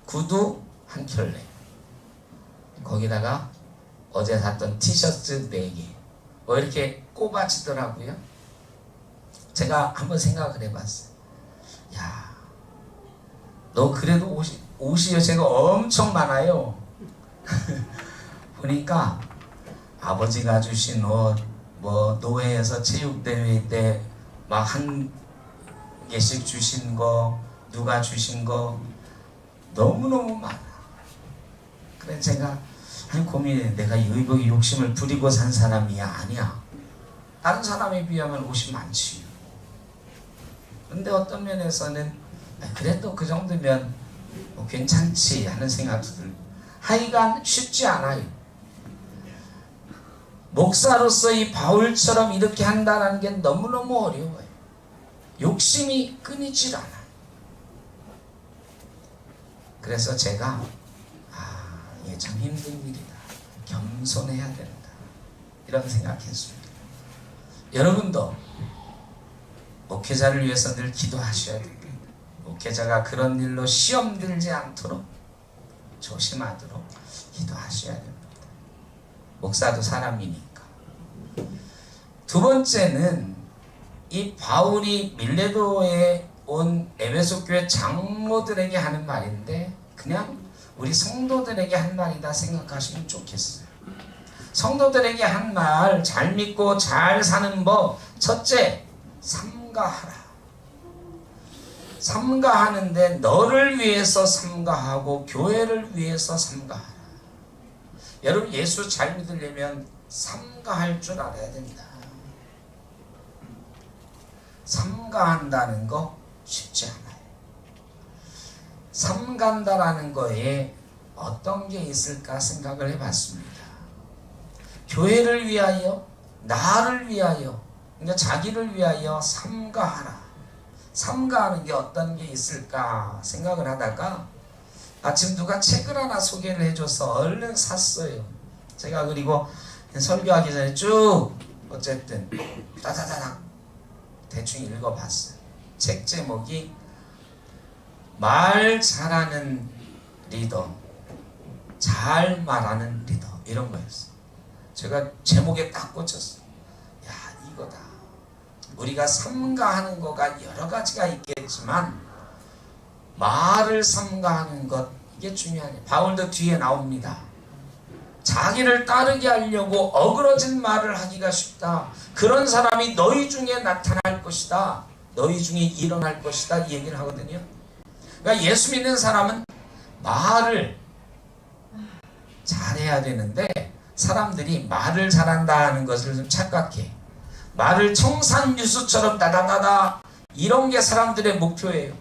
구두 한 켤레, 거기다가 어제 샀던 티셔츠 4개 뭐 이렇게 꼽아지더라고요. 제가 한번 생각을 해봤어요. 야, 너 그래도 옷이 요새가 엄청 많아요. 보니까 아버지가 주신 옷, 뭐 노회에서 체육대회 때 막 한 개씩 주신 거, 누가 주신 거 너무너무 많아. 그래 제가 고민해. 내가 의복에 욕심을 부리고 산 사람이야? 아니야. 다른 사람에 비하면 옷이 많지. 근데 어떤 면에서는 그래도 그 정도면 뭐 괜찮지 하는 생각도 들고, 하여간 쉽지 않아요. 목사로서 이 바울처럼 이렇게 한다는 게 너무너무 어려워요. 욕심이 끊이질 않아요. 그래서 제가 이게 참 힘든 일이다. 겸손해야 된다. 이런 생각했습니다. 여러분도 목회자를 위해서 늘 기도하셔야 됩니다. 목회자가 그런 일로 시험 들지 않도록 조심하도록 기도하셔야 됩니다. 목사도 사람이니까. 두 번째는 이 바울이 밀레도에 온 에베소 교회 장로들에게 하는 말인데 그냥 우리 성도들에게 한 말이다 생각하시면 좋겠어요. 성도들에게 한 말, 잘 믿고 잘 사는 법. 첫째, 삼가하라. 삼가하는데 너를 위해서 삼가하고 교회를 위해서 삼가하라. 여러분 예수 잘 믿으려면 삼가할 줄 알아야 된다. 삼가한다는 거 쉽지 않아요. 삼간다라는 거에 어떤 게 있을까 생각을 해봤습니다. 교회를 위하여, 나를 위하여, 그러니까 자기를 위하여 삼가하라. 삼가하는 게 어떤 게 있을까 생각을 하다가 아침 누가 책을 하나 소개를 해줘서 얼른 샀어요. 제가 그리고 설교하기 전에 쭉 어쨌든 따다다닥 대충 읽어봤어요. 책 제목이 말 잘하는 리더, 잘 말하는 리더, 이런 거였어요. 제가 제목에 딱 꽂혔어요. 야, 이거다. 우리가 삼가하는 거가 여러 가지가 있겠지만 말을 삼가하는 것, 이게 중요하네요. 바울도 뒤에 나옵니다. 자기를 따르게 하려고 어그러진 말을 하기가 쉽다. 그런 사람이 너희 중에 나타날 것이다. 너희 중에 일어날 것이다. 이 얘기를 하거든요. 그러니까 예수 믿는 사람은 말을 잘해야 되는데 사람들이 말을 잘한다 하는 것을 좀 착각해. 말을 청산유수처럼 다다다다 이런 게 사람들의 목표예요.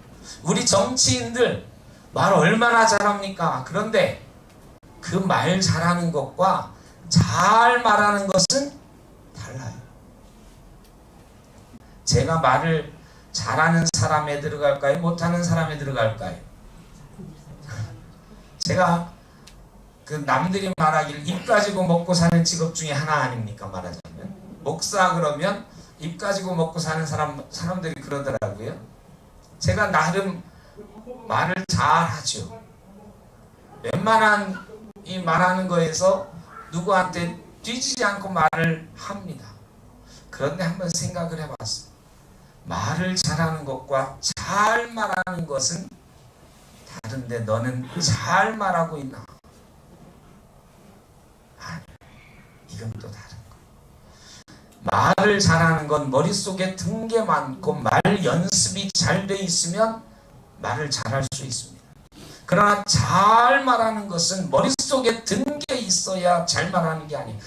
우리 정치인들 말 얼마나 잘합니까? 그런데 그 말 잘하는 것과 잘 말하는 것은 달라요. 제가 말을 잘하는 사람에 들어갈까요? 못하는 사람에 들어갈까요? 제가 그 남들이 말하기를 입 가지고 먹고 사는 직업 중에 하나 아닙니까? 말하자면 목사 그러면 입 가지고 먹고 사는 사람들이 그러더라고요. 제가 나름 말을 잘하죠. 웬만한 이 말하는 거에서 누구한테 뒤지지 않고 말을 합니다. 그런데 한번 생각을 해봤어요. 말을 잘하는 것과 잘 말하는 것은 다른데 너는 잘 말하고 있나? 아니, 이건 또 다른 거. 말을 잘하는 건 머릿속에 든 게 많고 말 연습이 잘 돼 있으면 말을 잘할 수 있습니다. 그러나 잘 말하는 것은 머릿속에 든 게 있어야 잘 말하는 게 아니에요.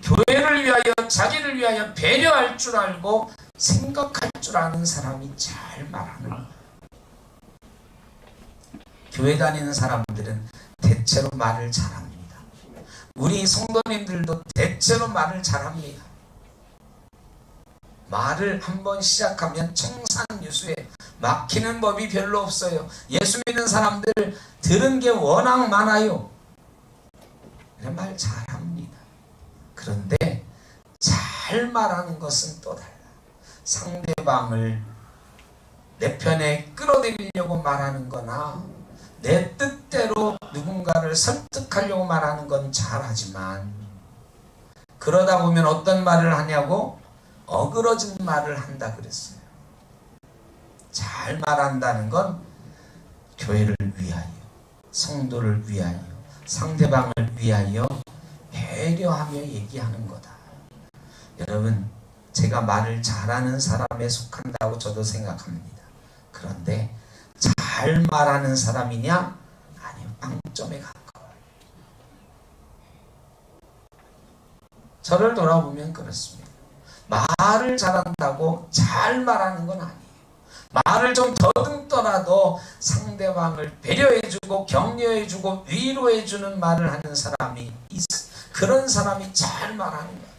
교회를 위하여, 자기를 위하여 배려할 줄 알고 생각할 줄 아는 사람이 잘 말하는 거예요. 교회 다니는 사람들은 대체로 말을 잘합니다. 우리 성도님들도 대체로 말을 잘합니다. 말을 한번 시작하면 청산유수에 막히는 법이 별로 없어요. 예수 믿는 사람들 들은 게 워낙 많아요. 말 잘합니다. 그런데 잘 말하는 것은 또 달라. 상대방을 내 편에 끌어들이려고 말하는 거나 내 뜻대로 누군가를 설득하려고 말하는 건 잘하지만, 그러다 보면 어떤 말을 하냐고? 어그러진 말을 한다 그랬어요. 잘 말한다는 건 교회를 위하여, 성도를 위하여, 상대방을 위하여 배려하며 얘기하는 거다. 여러분, 제가 말을 잘하는 사람에 속한다고 저도 생각합니다. 그런데 잘 말하는 사람이냐? 아니요, 빵점에 가까워요. 저를 돌아보면 그렇습니다. 말을 잘한다고 잘 말하는 건 아니에요. 말을 좀 더듬더라도 상대방을 배려해주고 격려해주고 위로해주는 말을 하는 사람이 있어요. 그런 사람이 잘 말하는 거예요.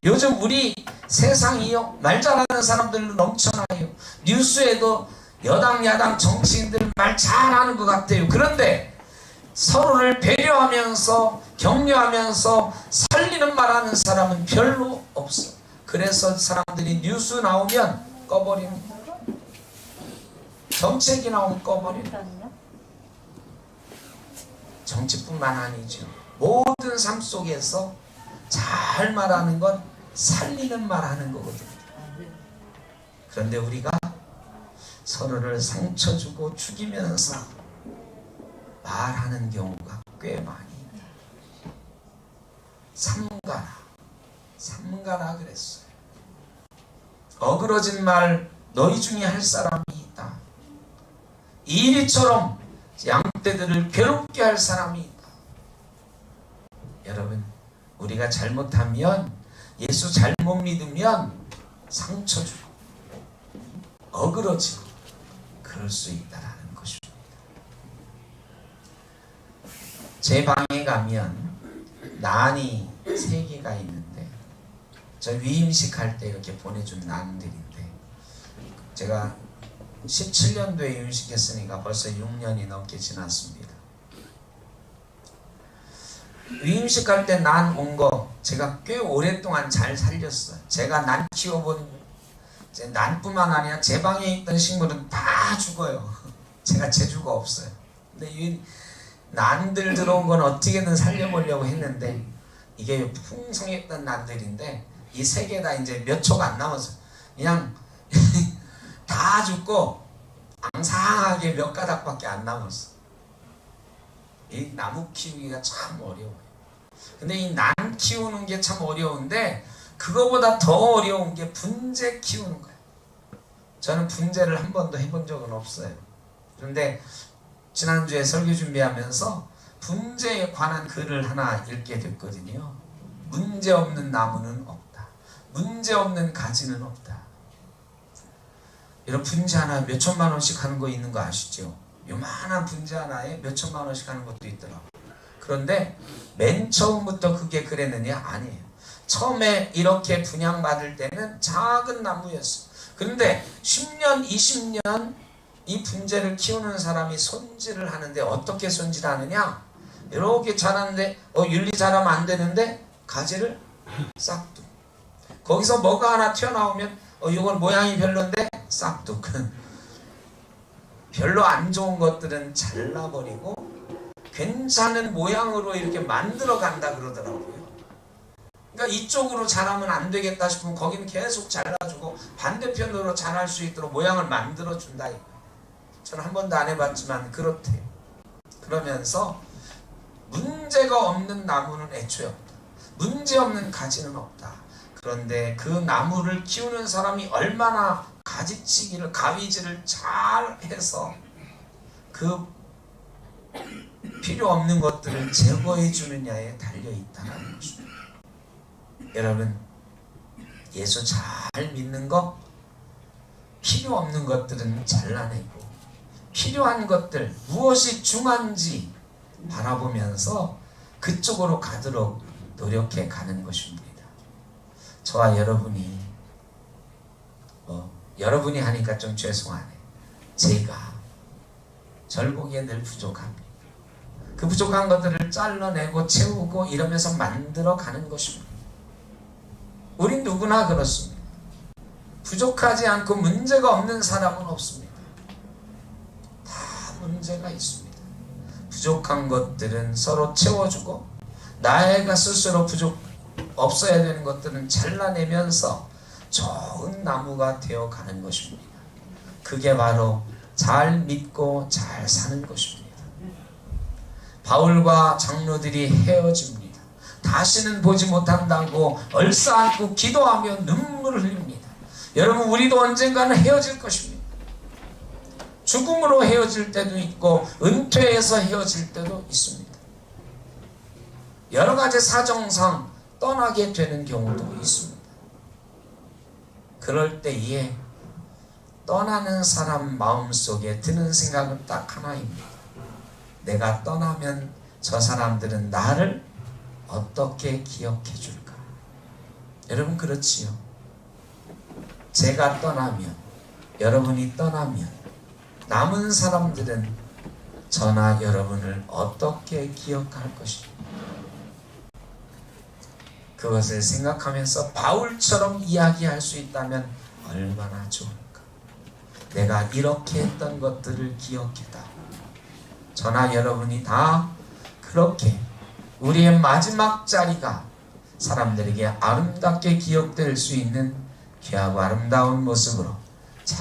요즘 우리 세상이요, 말 잘하는 사람들로 넘쳐나요. 뉴스에도 여당 야당 정치인들 말 잘하는 것 같아요. 그런데 서로를 배려하면서 격려하면서 살리는 말하는 사람은 별로 없어. 그래서 사람들이 뉴스 나오면 꺼버립니다. 정책이 나오면 꺼버립니다. 정치뿐만 아니죠. 모든 삶 속에서 잘 말하는 건 살리는 말하는 거거든요. 그런데 우리가 서로를 상처 주고 죽이면서 말하는 경우가 꽤 많이 있다. 삼가라 그랬어요. 어그러진 말 너희 중에 할 사람이 있다. 이리처럼 양떼들을 괴롭게 할 사람이 있다. 여러분, 우리가 잘못하면, 예수 잘못 믿으면 상처 주고 어그러지고 그럴 수 있다라는 것입니다. 제 방에 가면 난이 3개가 있는데, 저 위임식 할 때 이렇게 보내준 난들인데, 제가 17년도에 위임식했으니까 벌써 6년이 넘게 지났습니다. 위임식 할 때 난 온 거 제가 꽤 오랫동안 잘 살렸어요. 제가 난 키워본, 난뿐만 아니라 제 방에 있던 식물은 다 죽어요. 제가 재주가 없어요. 근데 이 난들 들어온 건 어떻게든 살려보려고 했는데, 이게 풍성했던 난들인데 이 3개 다 이제 몇 초가 안 남았어요. 그냥 다 죽고 앙상하게 몇 가닥밖에 안 남았어. 이 나무 키우기가 참 어려워요. 근데 이 난 키우는 게 참 어려운데, 그거보다 더 어려운 게 분재 키우는 거예요. 저는 분재를 한 번도 해본 적은 없어요. 그런데 지난주에 설교 준비하면서 분재에 관한 글을 하나 읽게 됐거든요. 문제 없는 나무는 없다. 문제 없는 가지는 없다. 여러분, 분재 하나 몇 천만 원씩 하는 거 있는 거 아시죠? 요만한 분재 하나에 몇 천만 원씩 하는 것도 있더라고요. 그런데 맨 처음부터 그게 그랬느냐? 아니에요. 처음에 이렇게 분양받을 때는 작은 나무였어요. 그런데 10년, 20년 이 분재를 키우는 사람이 손질을 하는데, 어떻게 손질하느냐? 이렇게 자라는데 윤리 자라면 안 되는데 가지를 싹둑. 거기서 뭐가 하나 튀어나오면 이건 모양이 별론데 싹둑. 별로 안 좋은 것들은 잘라버리고 괜찮은 모양으로 이렇게 만들어 간다 그러더라고요. 그러니까 이쪽으로 자라면 안 되겠다 싶으면 거기는 계속 잘라주고 반대편으로 자랄 수 있도록 모양을 만들어 준다. 저는 한 번도 안 해봤지만 그렇대요. 그러면서 문제가 없는 나무는 애초에 없다. 문제 없는 가지는 없다. 그런데 그 나무를 키우는 사람이 얼마나 가지치기를, 가위질을 잘 해서 그 필요 없는 것들을 제거해 주느냐에 달려 있다는 것입니다. 여러분, 예수 잘 믿는 거, 필요 없는 것들은 잘라내고 필요한 것들, 무엇이 중요한지 바라보면서 그쪽으로 가도록 노력해 가는 것입니다. 저와 여러분이 여러분이 하니까 좀 죄송하네. 제가 절 보기에 늘 부족합니다. 그 부족한 것들을 잘라내고 채우고 이러면서 만들어 가는 것입니다. 우린 누구나 그렇습니다. 부족하지 않고 문제가 없는 사람은 없습니다. 다 문제가 있습니다. 부족한 것들은 서로 채워주고 나애가 스스로 없어야 되는 것들은 잘라내면서 좋은 나무가 되어 가는 것입니다. 그게 바로 잘 믿고 잘 사는 것입니다. 바울과 장로들이 헤어집니다. 다시는 보지 못한다고 얼싸안고 기도하며 눈물을 흘립니다. 여러분, 우리도 언젠가는 헤어질 것입니다. 죽음으로 헤어질 때도 있고 은퇴해서 헤어질 때도 있습니다. 여러 가지 사정상 떠나게 되는 경우도 있습니다. 그럴 때에 떠나는 사람 마음속에 드는 생각은 딱 하나입니다. 내가 떠나면 저 사람들은 나를 어떻게 기억해 줄까? 여러분, 그렇지요? 제가 떠나면, 여러분이 떠나면 남은 사람들은 저나 여러분을 어떻게 기억할 것입니까? 그것을 생각하면서 바울처럼 이야기할 수 있다면 얼마나 좋을까? 내가 이렇게 했던 것들을 기억해다. 저나 여러분이 다 그렇게 우리의 마지막 자리가 사람들에게 아름답게 기억될 수 있는 귀하고 아름다운 모습으로 잘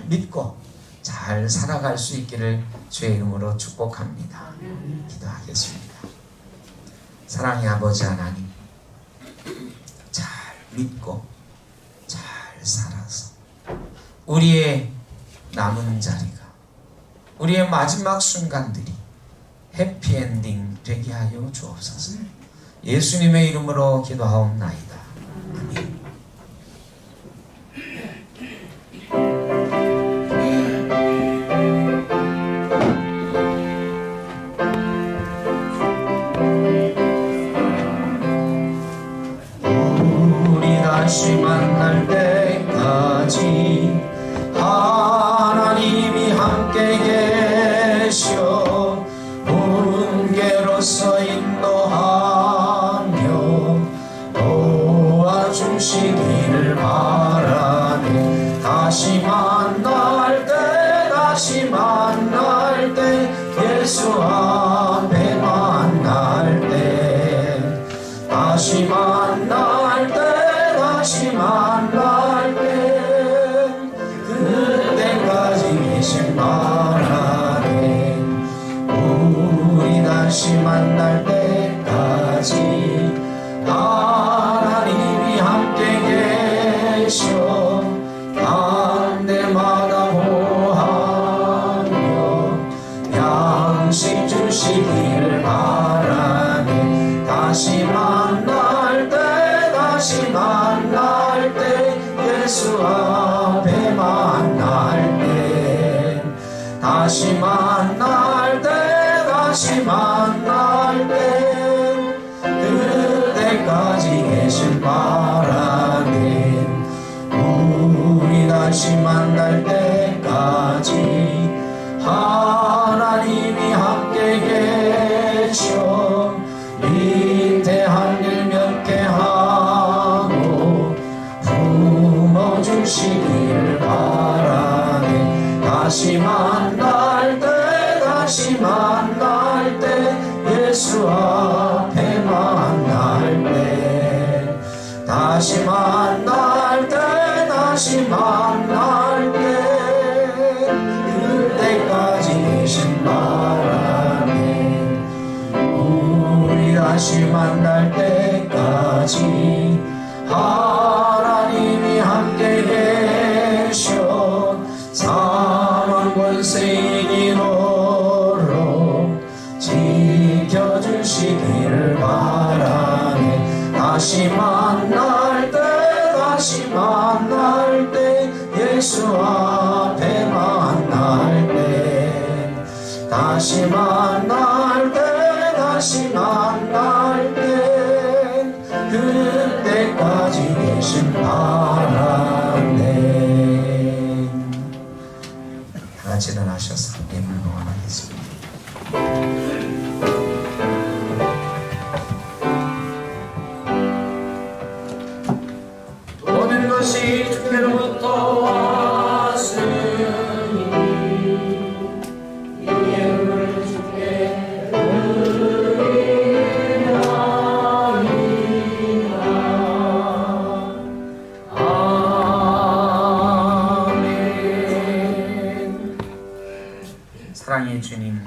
믿고 잘 살아갈 수 있기를 주의 이름으로 축복합니다. 기도하겠습니다. 사랑의 아버지 하나님, 잘 믿고 잘 살아서 우리의 남은 자리가, 우리의 마지막 순간들이 해피엔딩 되게 하여 주옵소서. 예수님의 이름으로 기도하옵나이다. 아멘. 우리 다시 만날 때까지 하나님이 함께 계셔 은계로서 인도하며 도와주시기를 바라네. 다시 만날 때 예수 앞에 만날 때 다시 만날 때 그때까지 계신 바라네. 우리 다시 만날 때까지 하나님이 함께 계셔 한 때마다 보하며 양식 주시기를 바라네. 다시 만날 때 예수 앞에 만날 때 다시 만날 때 그때까지 계신 바라네. 우리 다시 만날 때까지 하나님이 함께 계셔 위대한 일 몇 개 하고 품어주시기를 바라네. 다시 만날 때 예수 앞에 만날 때 다시 만날 때 그때까지 계신 바라네. 우리 다시 만날 때까지 하나님이 함께 계셔 사망 권세 이기노록 다시 만날 땐 그때까지 계신 바라네. 다 같이 일어나셔서 예물 봉헌하겠습니다. 모든 것이 주께로부터 왔으니 이 예물을 주께 아멘. 사랑의 주님,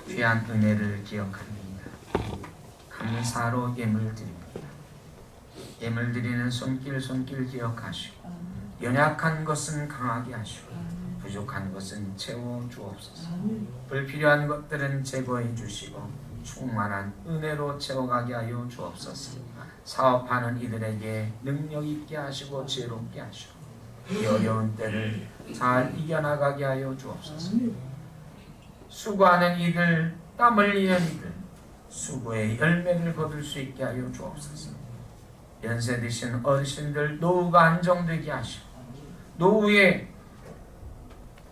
귀한 은혜를 기억합니다. 감사로 예물 드립니다. 예물 드리는 손길 기억하시고 연약한 것은 강하게 하시고 부족한 것은 채워 주옵소서. 불필요한 것들은 제거해 주시고 충만한 은혜로 채워가게 하여 주옵소서. 사업하는 이들에게 능력 있게 하시고 지혜롭게 하시고 이 어려운 때를 잘 이겨나가게 하여 주옵소서. 수고하는 이들, 땀 흘리는 이들 수고의 열매를 거둘 수 있게 하여 주옵소서. 연세 드신 어르신들 노후가 안정되게 하시고 노후의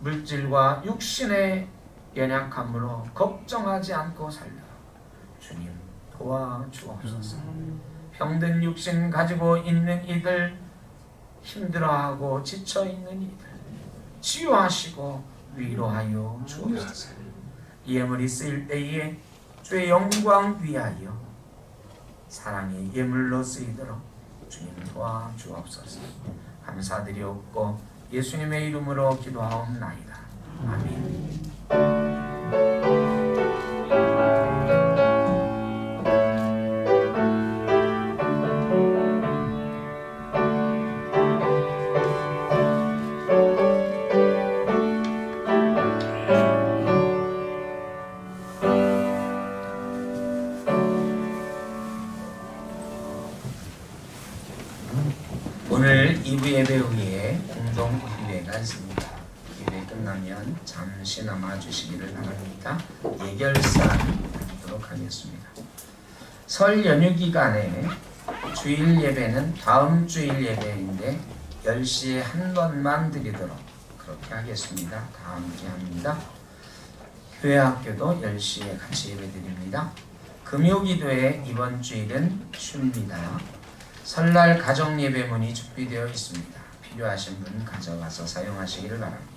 물질과 육신의 연약함으로 걱정하지 않고 살도록 주님 도와주옵소서. 병든 육신 가지고 있는 이들, 힘들어하고 지쳐있는 이들 치유하시고 위로하여 주옵소서. 이 예물이 쓰일 때에 주의 영광 위하여 사랑의 예물로 쓰이도록 주님 도와주옵소서. 감사드리옵고 예수님의 이름으로 기도하옵나이다. 아멘. 오늘 2부 예배 후에 공동 기회가 있습니다. 기회 끝나면 잠시 남아주시기를 바랍니다. 예결사 드리도록 하겠습니다. 설 연휴 기간에 주일 예배는 다음 주일 예배인데 10시에 한 번만 드리도록 그렇게 하겠습니다. 다 함께 합니다. 교회 학교도 10시에 같이 예배 드립니다. 금요기도에 이번 주일은 쉽니다. 설날 가정 예배문이 준비되어 있습니다. 필요하신 분 가져가서 사용하시기를 바랍니다.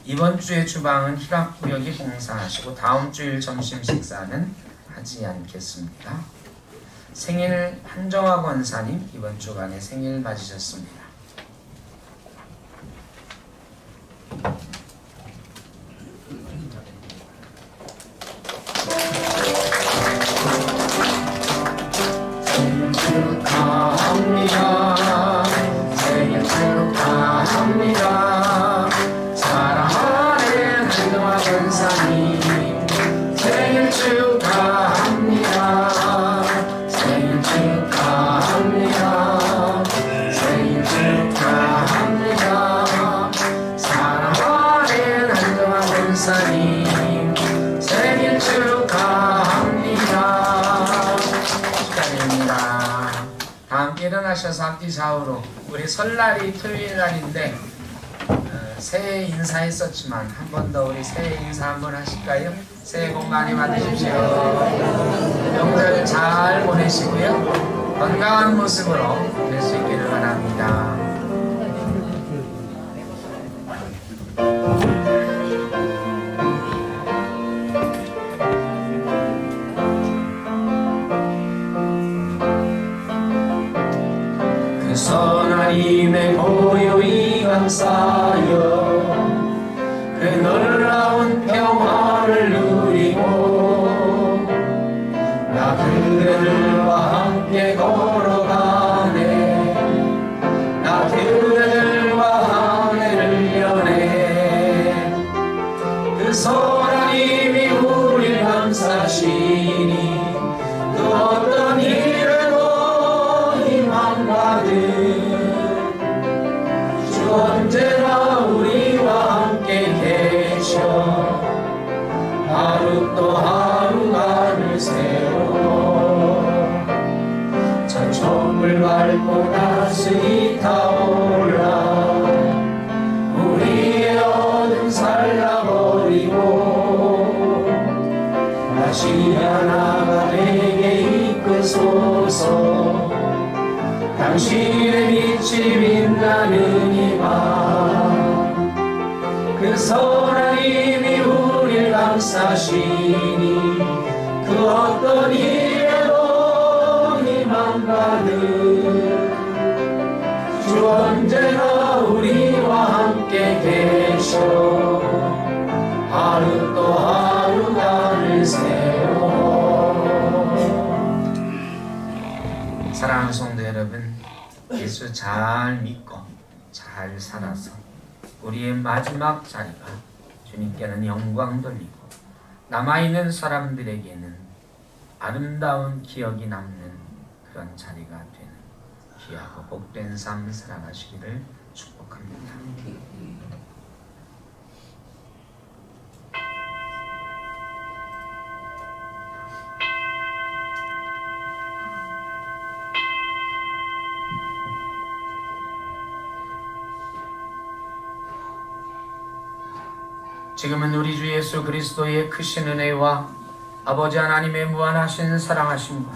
이번 주에 주방은 희락구역이 봉사하시고 다음 주일 점심 식사는 하지 않겠습니다. 생일 한정화 권사님 이번 주간에 생일 맞으셨습니다. 축하합니다. 생일 축하합니다. 사랑하는 한정화 권사님 생일 축하합니다. 생일 축하합니다. 생일 축하합니다. 사랑하는 한정화 권사님 생일 축하합니다. 축하드립니다. 다 함께 일어나셔서 앞뒤 좌우로 우리 설날이 토요일 날인데 새해 인사했었지만 한 번 더 우리 새해 인사 한번 하실까요? 새해 복 많이 받으십시오. 명절 잘 보내시고요. 건강한 모습으로 보낼 수 있기를 바랍니다. 그 선하임의 고요히 감싸여 그 놀라운 평화를 누리고 나 그대들과 함께 걸어가네. 나 그대들과 하늘을 여네. 그 선하님이 우릴 감싸시니 그 어떤 일에도 희망 가득 주 언제나 우리와 함께 계셔 밟고 다시 타올라 우리의 어둠 살라버리고 다시 하나가 되게 이끄소서. 당신의 빛이 빛나는 이밤 그 선한 힘이 우리를 감싸시니 그 어떤 일에도 희망 가득 주 언제나 우리와 함께 계셔 하루 또 하루 나를 세워. 사랑하는 성도 여러분, 예수 잘 믿고 잘 살아서 우리의 마지막 자리가 주님께는 영광 돌리고 남아있는 사람들에게는 아름다운 기억이 남는 그런 자리가 되는 귀하고 복된 삶 살아가시기를 축복합니다. 지금은 우리 주 예수 그리스도의 크신 은혜와 아버지 하나님의 무한하신 사랑하심과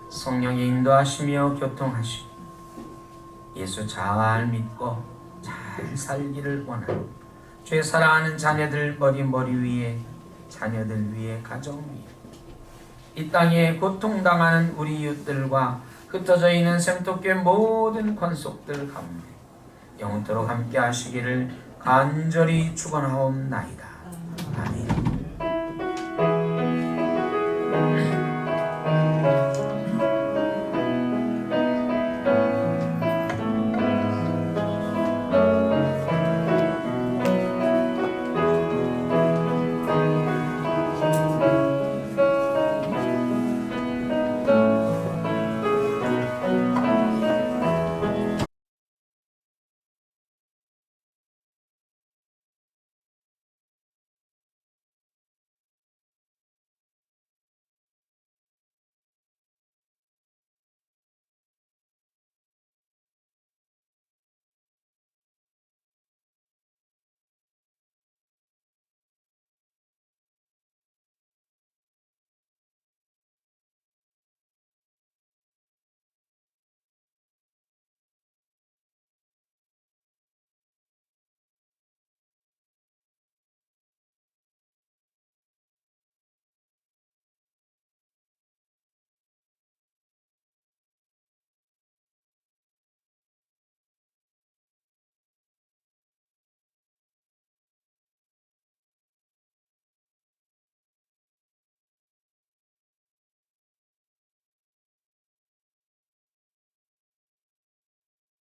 성령의 인도하시며 교통하심 예수 잘 믿고 잘 살기를 원하는 주의 사랑하는 자녀들 머리 위에 자녀들 위에 가정 위에 이 땅에 고통당하는 우리 이웃들과 흩어져 있는 생토교회 모든 권속들 가운데 영원토록 함께 하시기를 간절히 축원하옵나이다. 아멘.